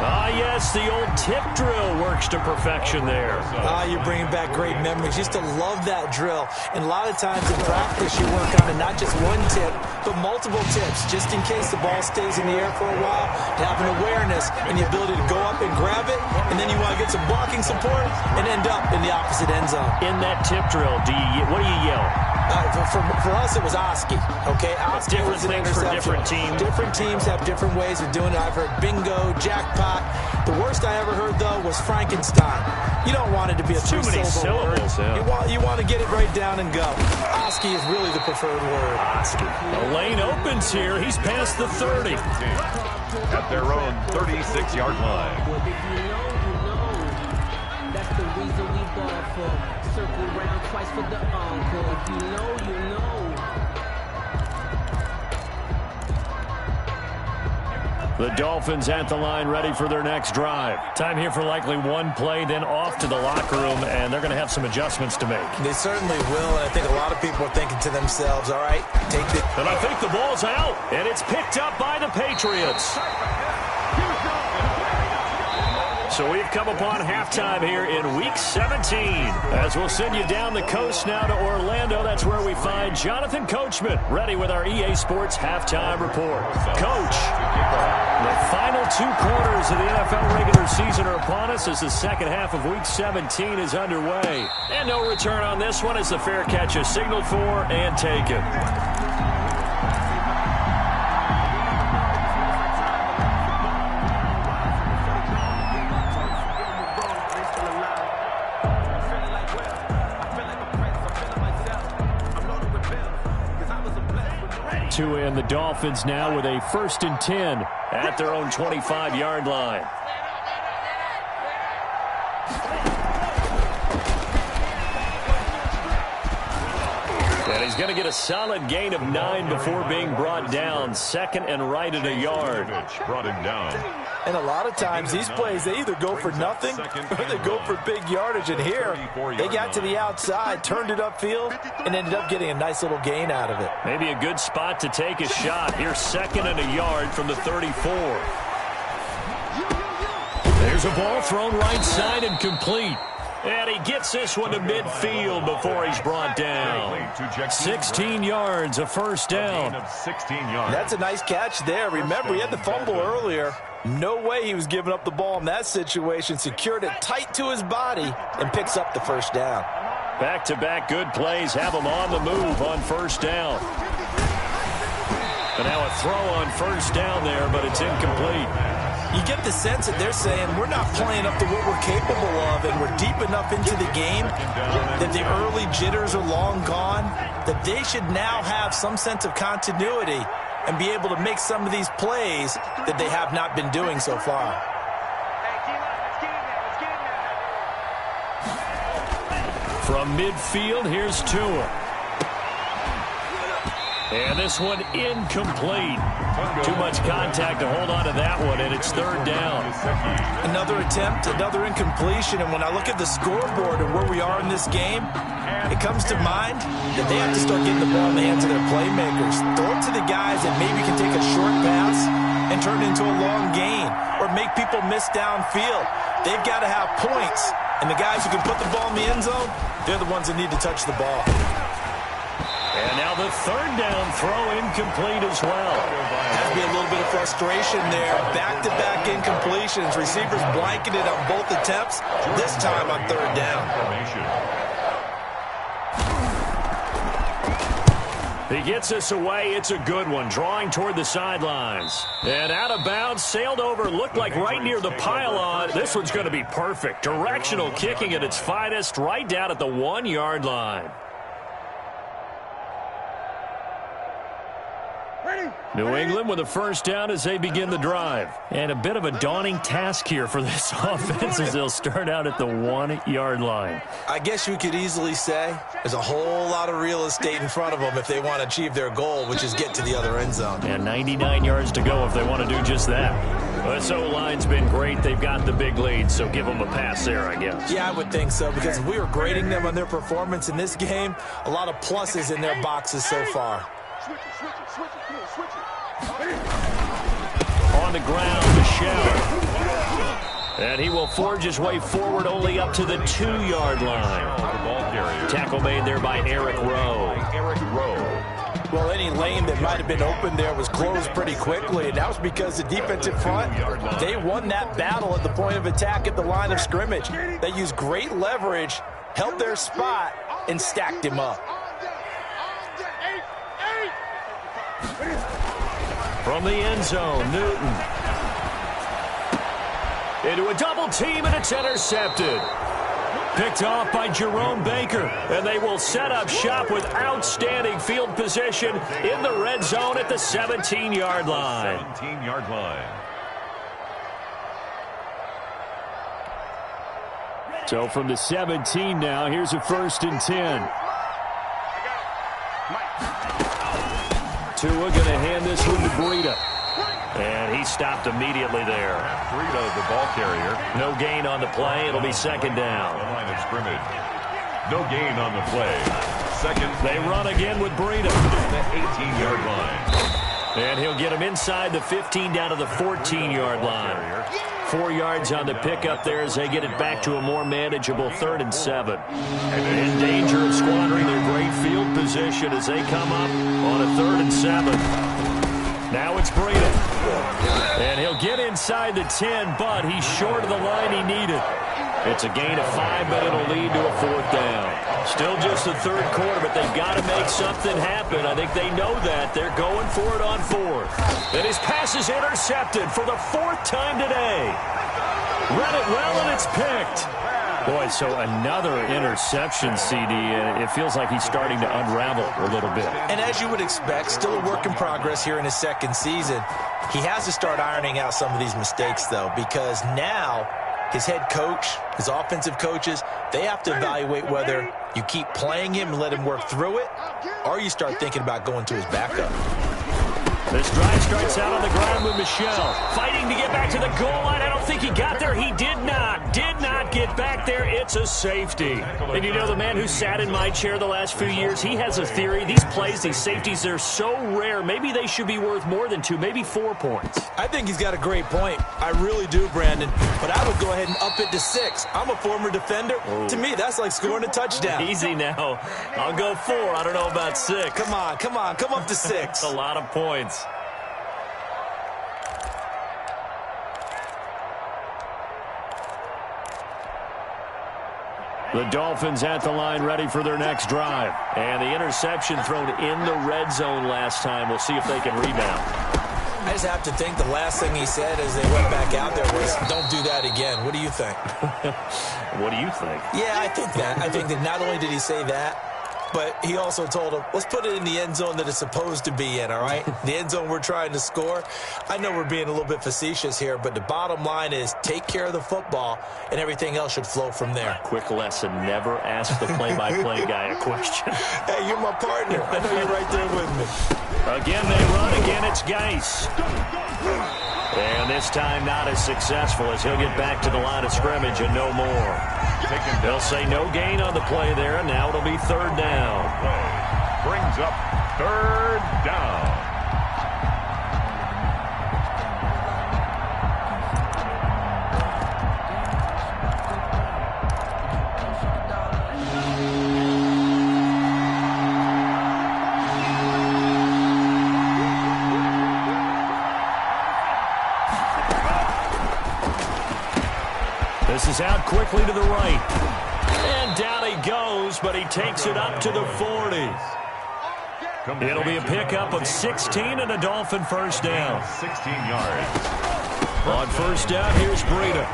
Speaker 11: Ah, yes, the old tip drill works to perfection there.
Speaker 13: You're bringing back great memories. Used to love that drill. And a lot of times in practice, you work on it, not just one tip, but multiple tips, just in case the ball stays in the air for a while, to have an awareness and the ability to go up and grab it, and then you want to get some blocking support and end up in the opposite end zone.
Speaker 11: In that tip drill, what do you yell?
Speaker 13: For us, it was Oski. Okay, Oski
Speaker 11: different
Speaker 13: was an
Speaker 11: things for different teams.
Speaker 13: Different teams have different ways of doing it. I've heard bingo, jackpot. The worst I ever heard, though, was Frankenstein. You don't want it to be a
Speaker 11: too many syllables.
Speaker 13: Yeah. You want to get it right down and go. Oski is really the preferred word.
Speaker 11: Oski. The lane opens here. He's past the 30.
Speaker 12: At their own 36-yard line.
Speaker 14: That's the reason we ball for. Circle round twice for the encore. If you know, you know.
Speaker 11: The Dolphins at the line, ready for their next drive. Time here for likely one play, then off to the locker room, and they're going to have some adjustments to make.
Speaker 13: They certainly will, and I think a lot of people are thinking to themselves, all right, take the...
Speaker 11: And I think the ball's out, and it's picked up by the Patriots. So we've come upon halftime here in Week 17. As we'll send you down the coast now to Orlando. That's where we find Jonathan Coachman, ready with our EA Sports Halftime Report. Coach, the final 2 quarters of the NFL regular season are upon us as the second half of Week 17 is underway. And no return on this one as the fair catch is signaled for and taken. 2 and the Dolphins now with a 1st and 10 at their own 25-yard line. And he's going to get a solid gain of 9 before being brought down. 2nd and right at a yard.
Speaker 12: Brought him down.
Speaker 13: And a lot of times these plays, they either go for nothing or they go for big yardage. And here, they got to the outside, turned it upfield, and ended up getting a nice little gain out of it.
Speaker 11: Maybe a good spot to take a shot. Here's 2nd and a yard from the 34. There's a ball thrown right side and complete. And he gets this one to midfield before he's brought down. 16 yards, a first down.
Speaker 13: That's a nice catch there. Remember, he had the fumble earlier. No way he was giving up the ball in that situation. Secured it tight to his body and picks up the first down.
Speaker 11: Back-to-back good plays have him on the move on first down. And now a throw on first down there, but it's incomplete.
Speaker 13: You get the sense that they're saying we're not playing up to what we're capable of, and we're deep enough into the game that the early jitters are long gone, that they should now have some sense of continuity and be able to make some of these plays that they have not been doing so far.
Speaker 11: From midfield, here's Tua. And this one incomplete. Too much contact to hold on to that one, and it's 3rd down.
Speaker 13: Another attempt, another incompletion, and when I look at the scoreboard and where we are in this game, it comes to mind that they have to start getting the ball in the hands of their playmakers. Throw it to the guys that maybe can take a short pass and turn it into a long gain or make people miss downfield. They've got to have points, and the guys who can put the ball in the end zone, they're the ones that need to touch the ball.
Speaker 11: And now the 3rd down throw incomplete as well.
Speaker 13: Has to be a little bit of frustration there. Back-to-back incompletions. Receivers blanketed on both attempts, this time on 3rd down.
Speaker 11: He gets us away. It's a good one. Drawing toward the sidelines. And out of bounds, sailed over, looked like right near the pylon. This one's going to be perfect. Directional kicking at its finest, right down at the 1-yard line. New England with a first down as they begin the drive. And a bit of a daunting task here for this offense as they'll start out at the 1-yard line.
Speaker 13: I guess you could easily say there's a whole lot of real estate in front of them if they want to achieve their goal, which is get to the other end zone.
Speaker 11: And 99 yards to go if they want to do just that. This O-line's been great. They've got the big lead, so give them a pass there, I guess.
Speaker 13: Yeah, I would think so, because if we were grading them on their performance in this game, a lot of pluses in their boxes so far.
Speaker 11: On the ground, Michelle. And he will forge his way forward only up to the 2-yard line. Tackle made there by Eric Rowe.
Speaker 13: Well, any lane that might have been open there was closed pretty quickly, and that was because the defensive front, they won that battle at the point of attack at the line of scrimmage. They used great leverage, held their spot, and stacked him up.
Speaker 11: From the end zone, Newton. Into a double team, and it's intercepted. Picked off by Jerome Baker, and they will set up shop with outstanding field position in the red zone at the 17-yard line.
Speaker 12: 17-yard line.
Speaker 11: So from the 17 now, here's a 1st and 10. Tua going to hand this one to Breida. And he stopped immediately there.
Speaker 12: Breida, the ball carrier.
Speaker 11: No gain on the play. It'll be 2nd down.
Speaker 12: The line of scrimmage. No gain on the play. 2nd.
Speaker 11: They run again with Breida.
Speaker 12: The 18-yard line.
Speaker 11: And he'll get him inside the 15 down to the 14-yard line. 4 yards on the pickup there as they get it back to a more manageable 3rd and 7. In danger of squandering their great field position as they come up on a 3rd and 7. Now it's Breida. And he'll get inside the 10, but he's short of the line he needed. It's a gain of 5, but it'll lead to a 4th down. Still just the 3rd quarter, but they've got to make something happen. I think they know that. They're going for it on 4th. And his pass is intercepted for the 4th time today. Read it well, and it's picked. Boy, so another interception, CD, and it feels like he's starting to unravel a little bit.
Speaker 13: And as you would expect, still a work in progress here in his 2nd season. He has to start ironing out some of these mistakes, though, because now his head coach, his offensive coaches, they have to evaluate whether you keep playing him and let him work through it, or you start thinking about going to his backup.
Speaker 11: This drive starts out on the ground with Michel. Fighting to get back to the goal line. I don't think he got there. He did not. Did not get back there. It's a safety. And you know, the man who sat in my chair the last few years, he has a theory. These plays, these safeties, they're so rare. Maybe they should be worth more than 2, maybe 4 points.
Speaker 13: I think he's got a great point. I really do, Brandon. But I would go ahead and up it to 6. I'm a former defender.
Speaker 11: Oh.
Speaker 13: To me, that's like scoring a touchdown.
Speaker 11: Easy now. I'll go 4. I don't know about 6.
Speaker 13: Come on. Come up to 6.
Speaker 11: That's a lot of points. The Dolphins at the line ready for their next drive. And the interception thrown in the red zone last time. We'll see if they can rebound.
Speaker 13: I just have to think the last thing he said as they went back out there was, don't do that again. What do you think?
Speaker 11: What do you think?
Speaker 13: Yeah, I think that not only did he say that, but he also told him, let's put it in the end zone that it's supposed to be in, all right? The end zone we're trying to score. I know we're being a little bit facetious here, but the bottom line is take care of the football, and everything else should flow from there.
Speaker 11: Quick lesson, never ask the play-by-play guy a question.
Speaker 13: Hey, you're my partner. I know you're right there with me.
Speaker 11: Again, they run. Again, it's Geis. And this time not as successful as he'll get back to the line of scrimmage and no more. They'll say no gain on the play there, and now it'll be 3rd down.
Speaker 12: Brings up 3rd down.
Speaker 11: This is out quickly to the right. And down he goes, but he takes it up to the 40. It'll be a pickup of 16 and a Dolphin first down.
Speaker 12: 16 yards.
Speaker 11: On first down, here's Breida.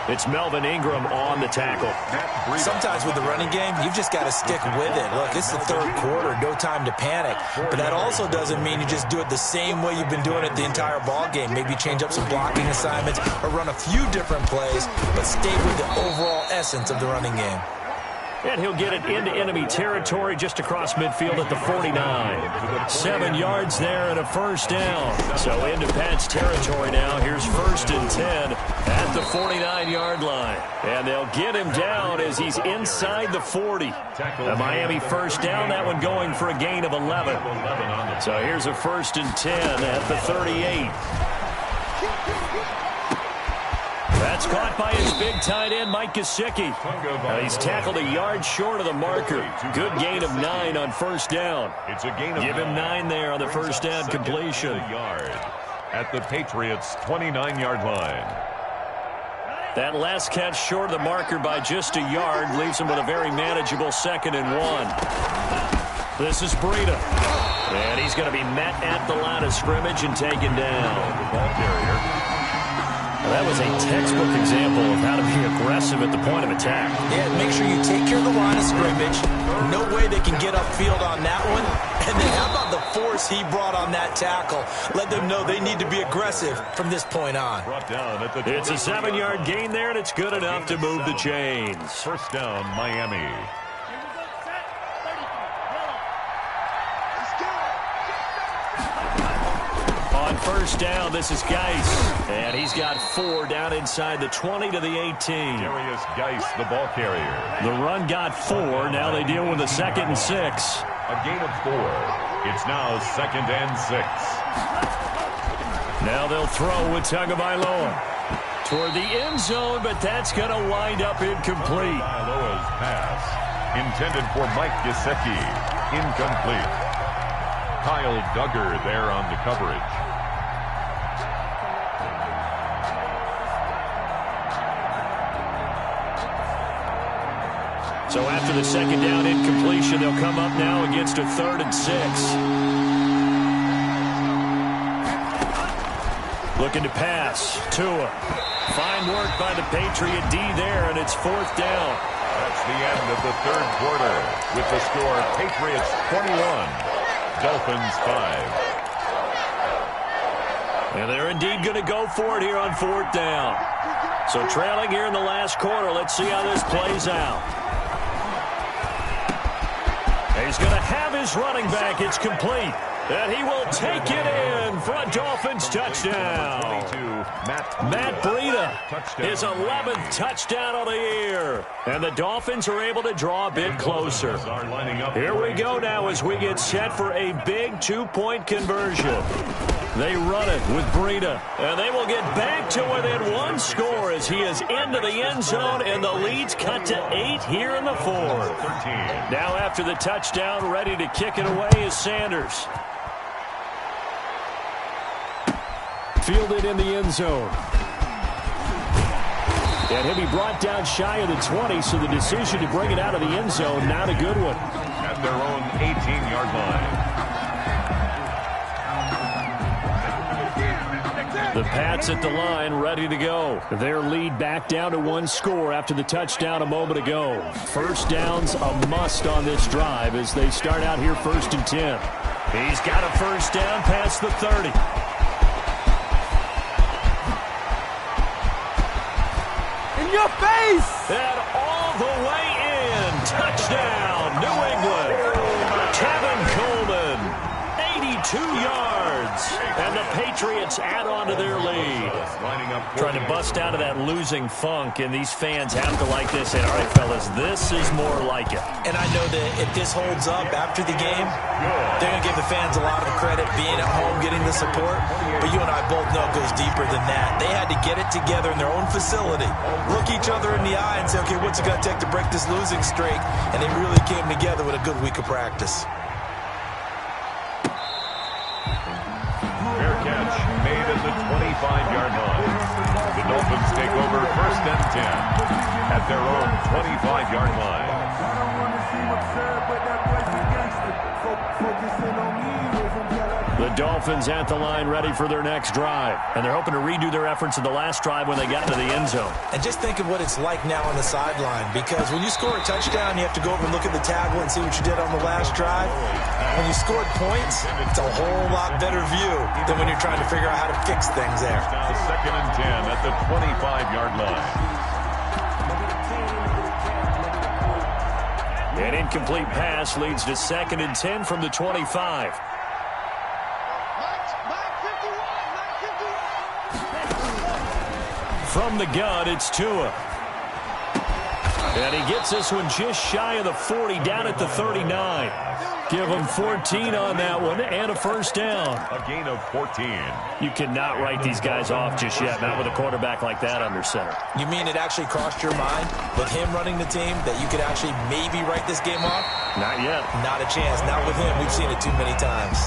Speaker 11: It's Melvin Ingram on the tackle.
Speaker 13: Sometimes with the running game, you've just got to stick with it. Look, it's the 3rd quarter, no time to panic. But that also doesn't mean you just do it the same way you've been doing it the entire ball game. Maybe change up some blocking assignments or run a few different plays, but stay with the overall essence of the running game.
Speaker 11: And he'll get it into enemy territory just across midfield at the 49. 7 yards there and a first down. So into Pat's territory now. Here's 1st and 10 at the 49-yard line. And they'll get him down as he's inside the 40. A Miami first down, that one going for a gain of 11. So here's a 1st and 10 at the 38. That's caught by his big tight end, Mike Gesicki. He's tackled a yard short of the marker. Good gain of 9 on first down.
Speaker 12: It's a gain of
Speaker 11: Give him 9 there on the first down completion.
Speaker 12: Yard at the Patriots' 29-yard line.
Speaker 11: That last catch short of the marker by just a yard leaves him with a very manageable 2nd and 1. This is Breida. And he's going to be met at the line of scrimmage and taken down.
Speaker 12: Ball carrier.
Speaker 11: Well, that was a textbook example of how to be aggressive at the point of attack.
Speaker 13: Yeah, make sure you take care of the line of scrimmage. No way they can get upfield on that one. And then how about the force he brought on that tackle? Let them know they need to be aggressive from this point on.
Speaker 11: It's a 7-yard gain there, and it's good enough to move the chains.
Speaker 12: First down, Miami.
Speaker 11: On first down, this is Geis. And he's got 4 down inside the 20 to the 18.
Speaker 12: Darius Geis, the ball carrier.
Speaker 11: The run got 4. Now they deal with a 2nd and 6.
Speaker 12: A gain of 4. It's now 2nd and 6.
Speaker 11: Now they'll throw with Tagovailoa toward the end zone, but that's going to wind up incomplete.
Speaker 12: Tagovailoa's pass intended for Mike Gesicki. Incomplete. Kyle Duggar there on the coverage.
Speaker 11: So after the 2nd down incompletion, they'll come up now against a 3rd and 6. Looking to pass. Tua. Fine work by the Patriot D there, and it's 4th down.
Speaker 12: That's the end of the 3rd quarter with the score Patriots 21, Dolphins 5.
Speaker 11: And they're indeed going to go for it here on 4th down. So trailing here in the last quarter, let's see how this plays out. He's going to have his running back. It's complete. And he will take it in for a Dolphins touchdown. Matt Breida, his 11th touchdown of the year. And the Dolphins are able to draw a bit closer. Here we go now as we get set for a big 2-point conversion. They run it with Breida, and they will get back to within 1 score as he is into the end zone, and the lead's cut to 8 here in the 4th. Now after the touchdown, ready to kick it away is Sanders. Fielded in the end zone. And he'll be brought down shy of the 20, so the decision to bring it out of the end zone, not a good one.
Speaker 12: At their own 18-yard line.
Speaker 11: The Pats at the line, ready to go. Their lead back down to 1 score after the touchdown a moment ago. First down's a must on this drive as they start out here 1st and 10. He's got a first down past the 30.
Speaker 15: In your face!
Speaker 11: And all the way in. Touchdown, New England. Kevin Coleman, 82 yards. And the Patriots add on to their lead. Trying to bust out of that losing funk, and these fans have to like this. And all right, fellas, this is more like it.
Speaker 13: And I know that if this holds up after the game, they're going to give the fans a lot of credit being at home, getting the support. But you and I both know it goes deeper than that. They had to get it together in their own facility, look each other in the eye and say, okay, what's it going to take to break this losing streak? And they really came together with a good week of practice.
Speaker 12: Fair catch made at the 25-yard line. The Dolphins take over 1st and 10 at their own 25-yard line.
Speaker 7: I don't want to seem absurd, but that boy's a gangster. Focusing on me isn't
Speaker 11: The Dolphins at the line ready for their next drive. And they're hoping to redo their efforts in the last drive when they got into the end zone.
Speaker 13: And just think of what it's like now on the sideline, because when you score a touchdown, you have to go over and look at the tablet and see what you did on the last drive. When you scored points, it's a whole lot better view than when you're trying to figure out how to fix things there.
Speaker 12: Now 2nd and 10 at the 25-yard line.
Speaker 11: An incomplete pass leads to 2nd and 10 from the 25. From the gun, it's Tua. And he gets this one just shy of the 40, down at the 39. Give him 14 on that one and a first down.
Speaker 12: A gain of 14.
Speaker 11: You cannot write these guys off just yet, not with a quarterback like that under center.
Speaker 13: You mean it actually crossed your mind with him running the team that you could actually maybe write this game off?
Speaker 11: Not yet.
Speaker 13: Not a chance. Not with him. We've seen it too many times.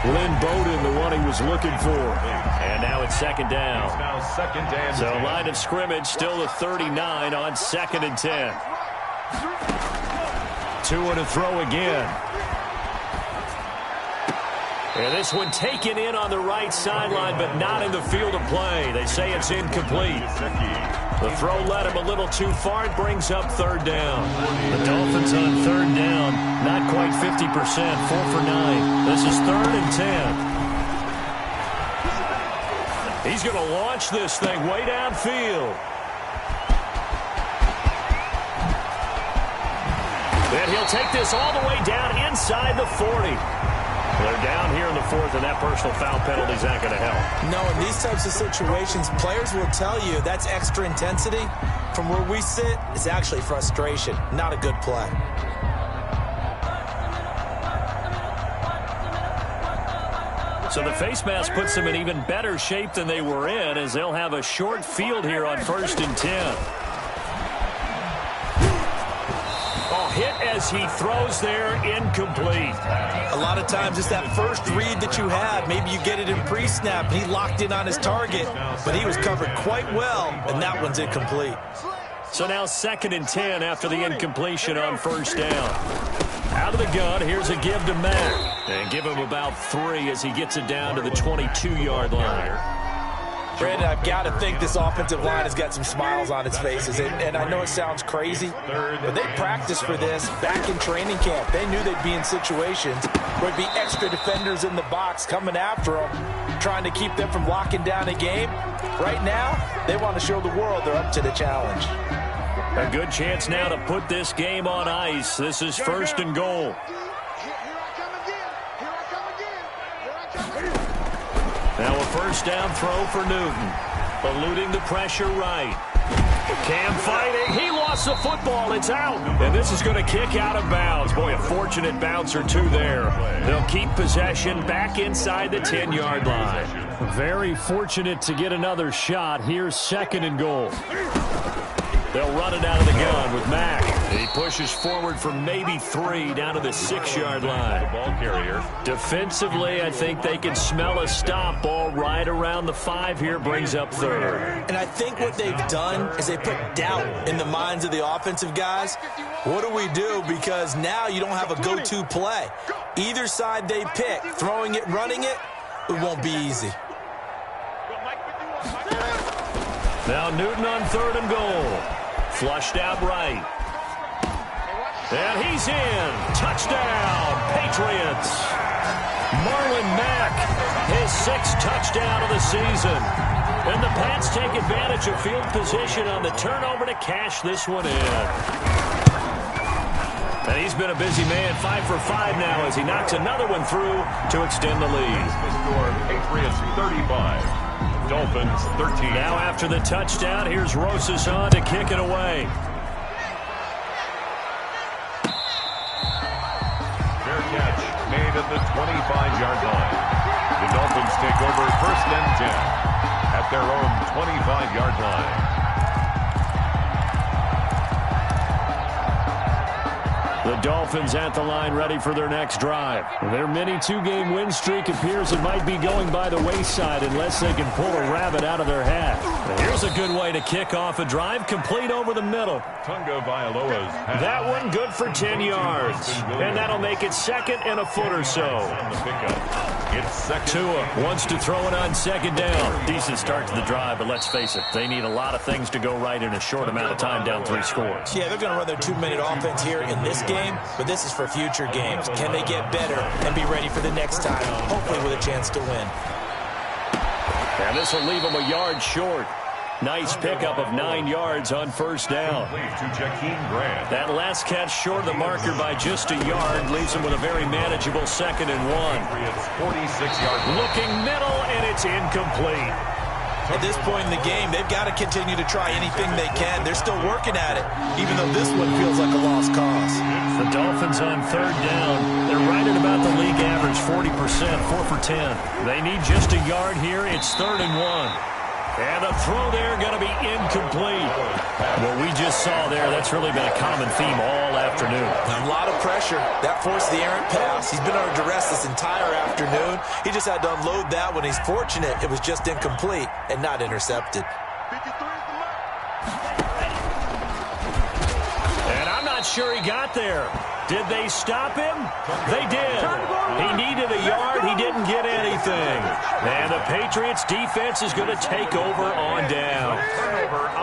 Speaker 11: Lynn Bowden, the one he was looking for. And now it's 2nd down.
Speaker 12: It's now 2nd and 10.
Speaker 11: So line of scrimmage still the 39 on 2nd and 10. Tua to throw again. And this one taken in on the right sideline, but not in the field of play. They say it's incomplete. The throw led him a little too far. It brings up 3rd down. The Dolphins on 3rd down, not quite 50%, 4 for 9. This is 3rd and 10. He's going to launch this thing way downfield. And he'll take this all the way down inside the 40. They're down here in the 4th, and that personal foul penalty is not going to help.
Speaker 13: No, in these types of situations, players will tell you that's extra intensity. From where we sit, it's actually frustration, not a good play.
Speaker 11: So the face mask puts them in even better shape than they were in, as they'll have a short field here on 1st and 10. Hit as he throws there, incomplete.
Speaker 13: A lot of times it's that first read that you have. Maybe you get it in pre-snap. He locked in on his target, but he was covered quite well, and that one's incomplete.
Speaker 11: So now 2nd and 10 after the incompletion on 1st down. Out of the gun, here's a give to Matt. And give him about 3 as he gets it down to the 22-yard line.
Speaker 13: Brandon, I've got to think this offensive line has got some smiles on its faces. And I know it sounds crazy, but they practiced for this back in training camp. They knew they'd be in situations where there'd be extra defenders in the box coming after them, trying to keep them from locking down a game. Right now, they want to show the world they're up to the challenge.
Speaker 11: A good chance now to put this game on ice. This is first and goal. Now a first down throw for Newton. Eluding the pressure right. Cam fighting. He lost the football. It's out. And this is going to kick out of bounds. Boy, a fortunate bounce or two there. They'll keep possession back inside the 10-yard line. Very fortunate to get another shot. Here's second and goal. They'll run it out of the gun with Mack. He pushes forward for maybe 3 down to the 6-yard line.
Speaker 12: The ball carrier.
Speaker 11: Defensively, I think they can smell a stop. Ball right around the 5 here, brings up third.
Speaker 13: And I think what they've done is they put doubt in the minds of the offensive guys. What do we do? Because now you don't have a go-to play. Either side they pick, throwing it, running it, it won't be easy.
Speaker 11: Now Newton on third and goal. Flushed out right. And he's in. Touchdown, Patriots. Marlon Mack, his 6th touchdown of the season. And the Pats take advantage of field position on the turnover to cash this one in. And he's been a busy man, 5 for 5 now as he knocks another one through to extend the lead.
Speaker 12: The score, Patriots 35. Dolphins 13.
Speaker 11: Now after the touchdown, here's Rosas on to kick it away.
Speaker 12: Fair catch made at the 25-yard line. The Dolphins take over first and 10 at their own 25-yard line.
Speaker 11: The Dolphins at the line ready for their next drive. Their mini 2-game win streak appears it might be going by the wayside unless they can pull a rabbit out of their hat. Here's a good way to kick off a drive, complete over the middle.
Speaker 12: Tunga Vailoa's pass.
Speaker 11: That one good for 10 yards. And that'll make it second and a foot or so.
Speaker 12: On the pickup. It's second.
Speaker 11: Tua wants to throw it on second down. Decent start to the drive, but let's face it, they need a lot of things to go right in a short amount of time down 3 scores.
Speaker 13: Yeah, they're going to run their 2-minute offense here in this game, but this is for future games. Can they get better and be ready for the next time, hopefully with a chance to win?
Speaker 11: And this will leave them a yard short. Nice pickup of 9 yards on first down. That last catch short of the marker by just a yard leaves him with a very manageable second and 1.
Speaker 12: 46-yard.
Speaker 11: Looking middle, and it's incomplete.
Speaker 13: At this point in the game, they've got to continue to try anything they can. They're still working at it, even though this one feels like a lost cause.
Speaker 11: The Dolphins on third down. They're right at about the league average, 40%, 4 for 10. They need just a yard here. It's third and 1. And the throw there going to be incomplete. What we just saw there, that's really been a common theme all afternoon.
Speaker 13: A lot of pressure. That forced the errant pass. He's been under duress this entire afternoon. He just had to unload that one. He's fortunate it was just incomplete and not intercepted.
Speaker 11: And I'm not sure he got there. Did they stop him? They did. He needed a yard. He didn't get anything. And the Patriots defense is going to take over on down.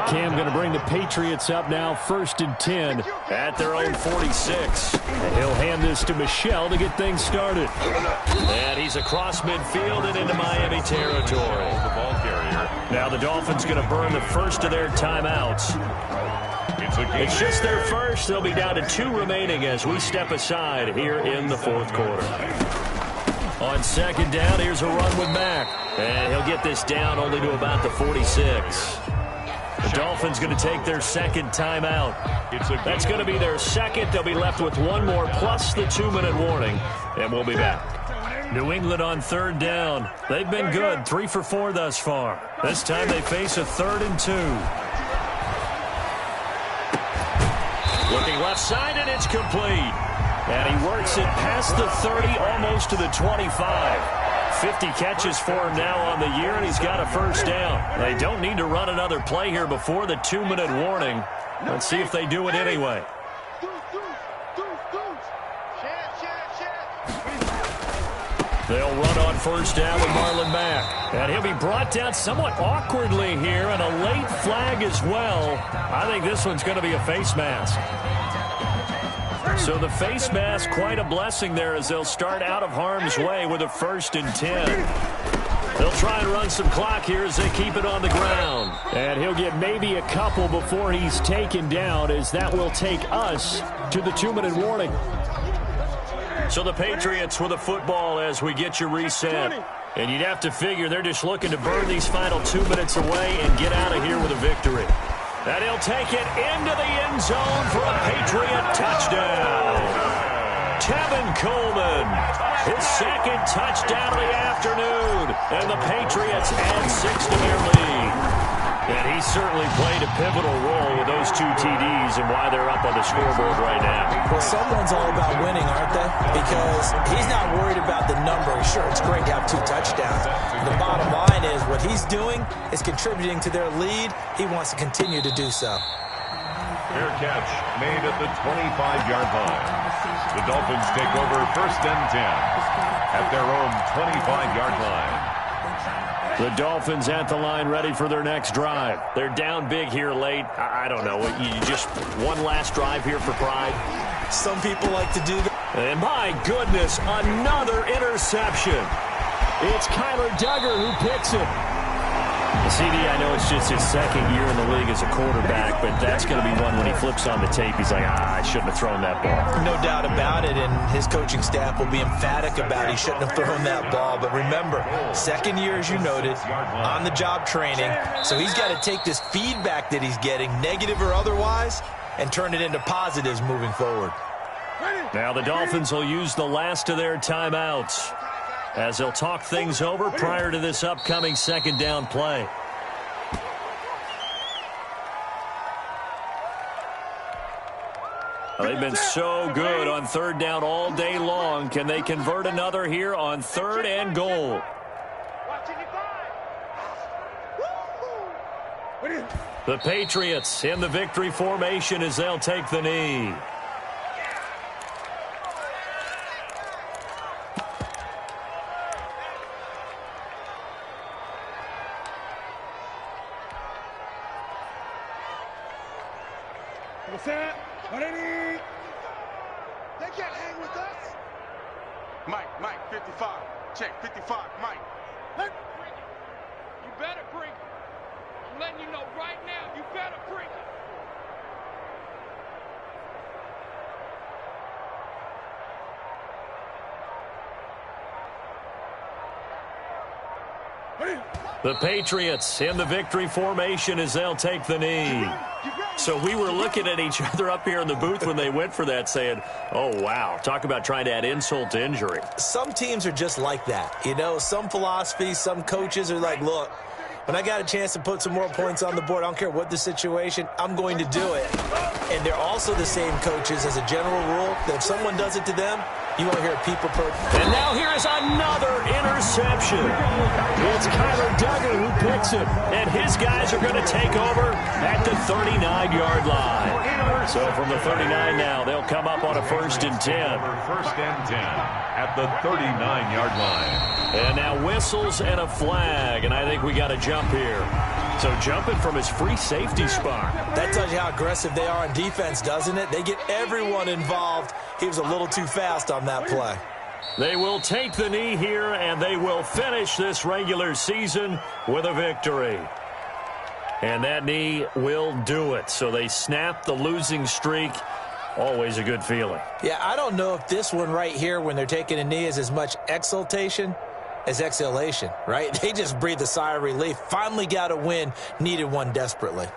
Speaker 11: Cam going to bring the Patriots up now, first and 10 at their own 46. And he'll hand this to Michelle to get things started. And he's across midfield and into Miami territory.
Speaker 12: The ball carrier.
Speaker 11: Now the Dolphins going to burn the first of their timeouts. It's just their first. They'll be down to 2 remaining as we step aside here in the 4th quarter. On second down, here's a run with Mack. And he'll get this down only to about the 46. The Dolphins going to take their second timeout. That's going to be their second. They'll be left with 1 more plus the 2-minute warning. And we'll be back. New England on third down. They've been good, 3 for 4 thus far. This time they face a 3rd and 2. Looking left side, and it's complete. And he works it past the 30, almost to the 25. 50 catches for him now on the year, and he's got a first down. They don't need to run another play here before the 2-minute warning. Let's see if they do it anyway. They'll run on first down with Marlon Mack. And he'll be brought down somewhat awkwardly here, and a late flag as well. I think this one's going to be a face mask. So the face mask, quite a blessing there as they'll start out of harm's way with a 1st and 10. They'll try and run some clock here as they keep it on the ground. And he'll get maybe a couple before he's taken down, as that will take us to the 2-minute warning. So the Patriots with the football as we get you reset. And you'd have to figure they're just looking to burn these final 2 minutes away and get out of here with a victory. And he'll take it into the end zone for a Patriot touchdown. Tevin Coleman, his second touchdown of the afternoon. And the Patriots add 6 to their lead. And he certainly played a pivotal role with those 2 TDs and why they're up on the scoreboard right now.
Speaker 13: Well, someone's all about winning, aren't they? Because he's not worried about the number. Sure, it's great to have 2 touchdowns. The bottom line is what he's doing is contributing to their lead. He wants to continue to do so.
Speaker 12: Fair catch made at the 25-yard line. The Dolphins take over 1st and 10 at their own 25-yard line.
Speaker 11: The Dolphins at the line, ready for their next drive. They're down big here late. I don't know. You just one last drive here for pride?
Speaker 13: Some people like to do that.
Speaker 11: And my goodness, another interception. It's Kyler Duggar who picks it. CD, I know it's just his second year in the league as a quarterback, but that's going to be one when he flips on the tape. He's like, I shouldn't have thrown that ball.
Speaker 13: No doubt about it, and his coaching staff will be emphatic about he shouldn't have thrown that ball. But remember, second year, as you noted, on-the-job training, so he's got to take this feedback that he's getting, negative or otherwise, and turn it into positives moving forward.
Speaker 11: Now the Dolphins will use the last of their timeouts as they'll talk things over prior to this upcoming second down play. They've been so good on 3rd down all day long. Can they convert another here on 3rd and goal? The Patriots in the victory formation as they'll take the knee.
Speaker 3: They can't hang with us.
Speaker 16: Mike, 55. Check, 55, Mike.
Speaker 17: You better bring it. I'm letting you know right now, you better bring it.
Speaker 11: The Patriots in the victory formation as they'll take the knee. So we were looking at each other up here in the booth when they went for that saying, oh, wow, talk about trying to add insult to injury.
Speaker 13: Some teams are just like that. You know, some philosophies, some coaches are like, look, when I got a chance to put some more points on the board, I don't care what the situation, I'm going to do it. And they're also the same coaches as a general rule that if someone does it to them, you won't hear a people person.
Speaker 11: And now here is another interception. It's Kyler Duggar who picks it. And his guys are going to take over at the 39-yard line. So from the 39 now, they'll come up on a 1st and 10.
Speaker 12: 1st and 10 at the 39-yard line.
Speaker 11: And now whistles and a flag. And I think we got a jump here. So jumping from his free safety spot.
Speaker 13: That tells you how aggressive they are on defense, doesn't it? They get everyone involved. He was a little too fast on that play.
Speaker 11: They will take the knee here, and they will finish this regular season with a victory. And that knee will do it. So they snap the losing streak. Always a good feeling.
Speaker 13: Yeah, I don't know if this one right here when they're taking a knee is as much exultation as exhalation, right? They just breathe a sigh of relief. Finally got a win. Needed one desperately.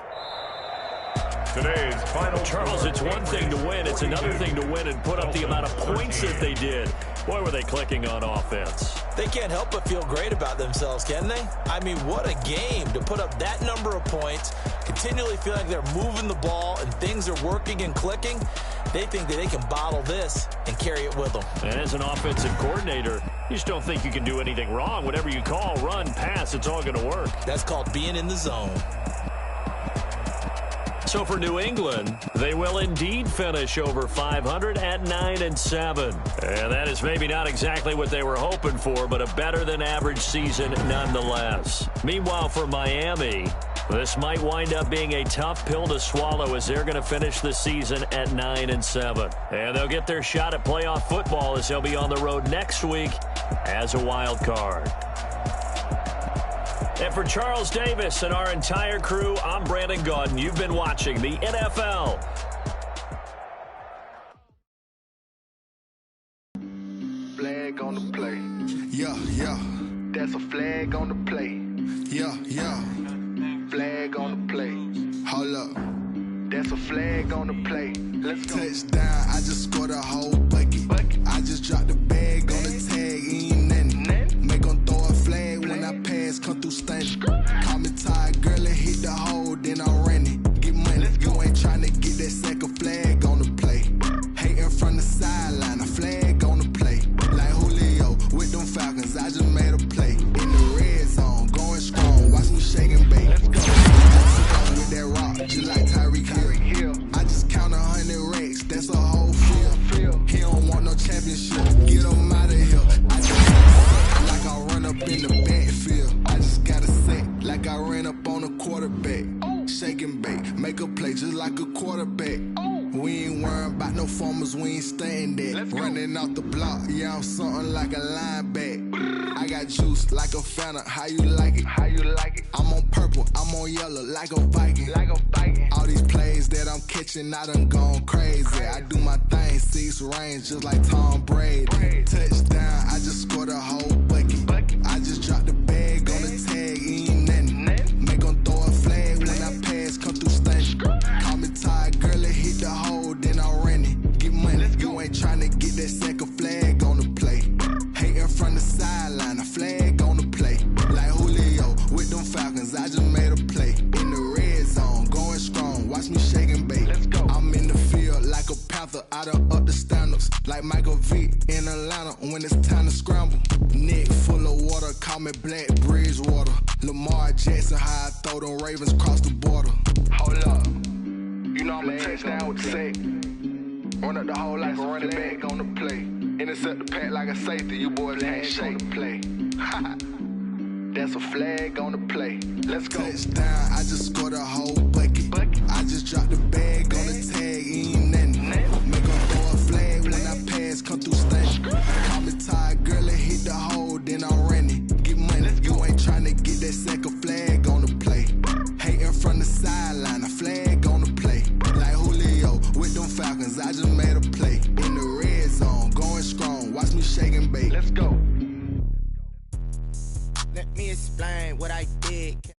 Speaker 12: Today's final.
Speaker 11: Charles, it's one thing to win. It's another thing to win and put up the amount of points that they did. Boy, were they clicking on offense.
Speaker 13: They can't help but feel great about themselves, can they? I mean, what a game to put up that number of points, continually feel like they're moving the ball and things are working and clicking. They think that they can bottle this and carry it with them.
Speaker 11: And as an offensive coordinator, you just don't think you can do anything wrong. Whatever you call, run, pass, it's all going to work.
Speaker 13: That's called being in the zone.
Speaker 11: So for New England, they will indeed finish over 500 at 9-7. And that is maybe not exactly what they were hoping for, but a better than average season nonetheless. Meanwhile, for Miami, this might wind up being a tough pill to swallow as they're going to finish the season at 9-7. And they'll get their shot at playoff football as they'll be on the road next week as a wild card. And for Charles Davis and our entire crew, I'm Brandon Gaudin. You've been watching the NFL.
Speaker 4: Flag on the play.
Speaker 3: Yeah, yeah.
Speaker 4: That's a flag on the play.
Speaker 3: Yeah, yeah.
Speaker 4: Flag on the play.
Speaker 3: Hold up.
Speaker 4: That's a flag on the play. Let's go.
Speaker 3: Touchdown, I just scored a whole bucket. I just dropped the bag on the tag, ain't nothing. Make them throw a flag when I pass, come through stunning. Call me tired, girl, and hit the hole, then I'm running. Get money, you ain't tryna get that second flag on the play. Hating from the sideline, a flag on the play. Like Julio with them Falcons, I just made a play. In the red zone, going strong, watch me shake and bake. Let's go. With that rock, just like Tyreek Hill. I just count 100 racks, that's a whole field. He don't want no championship, get him out of here. I just gotta set like I run up in the backfield. I just gotta set like I ran up on a quarterback. Shake and bake, make a play just like a quarterback. We ain't worrying about no formers, we ain't staying there. Running out the block, yeah, I'm something like a linebacker. I got juice like a Fanta, how you like it? How you like it? I'm on purple, I'm on yellow like a Viking. Like a Viking. All these plays that I'm catching, I done gone crazy. I do my thing, 6 range just like Tom Brady. Touchdown, I just scored a whole bucket. I just dropped the bag on the tag, ain't nothing. Make them throw a flag when I pass, come through stunning. Call me tired, girl, and hit the hole, then I'm running. Get money, you ain't tryna get that second flag on the play. Hating from the sideline, a flag on the play. Like Julio with them Falcons, I just made a play. In the red zone, going strong, watch me shake and bake. I'm in the field like a Panther, I done up the standards. Like Michael Vick in Atlanta when it's time to scramble. Neck full of water, call me Black Bridgewater. Lamar Jackson, how I throw them Ravens across the border.
Speaker 4: Hold up. You know I'm a touchdown with the sack. Run up the hole like a running back on the play. Intercept the pack like a safety. You boys handshake the play. That's a flag on the play. Let's go.
Speaker 3: Touchdown, I just scored a whole bucket. I just dropped the bag on the tag, ain't nothing. Make them throw a flag when I pass, come through stunning. Call me tired, girl, and hit the hole, then I'm running. Get money, you ain't tryna get that second flag on the play. Hating from the sideline, a flag on the play. Like Julio with them Falcons, I just made a play. In the red zone, going strong, watch me shake and bake.
Speaker 4: Let's go.
Speaker 9: Let me explain what I did.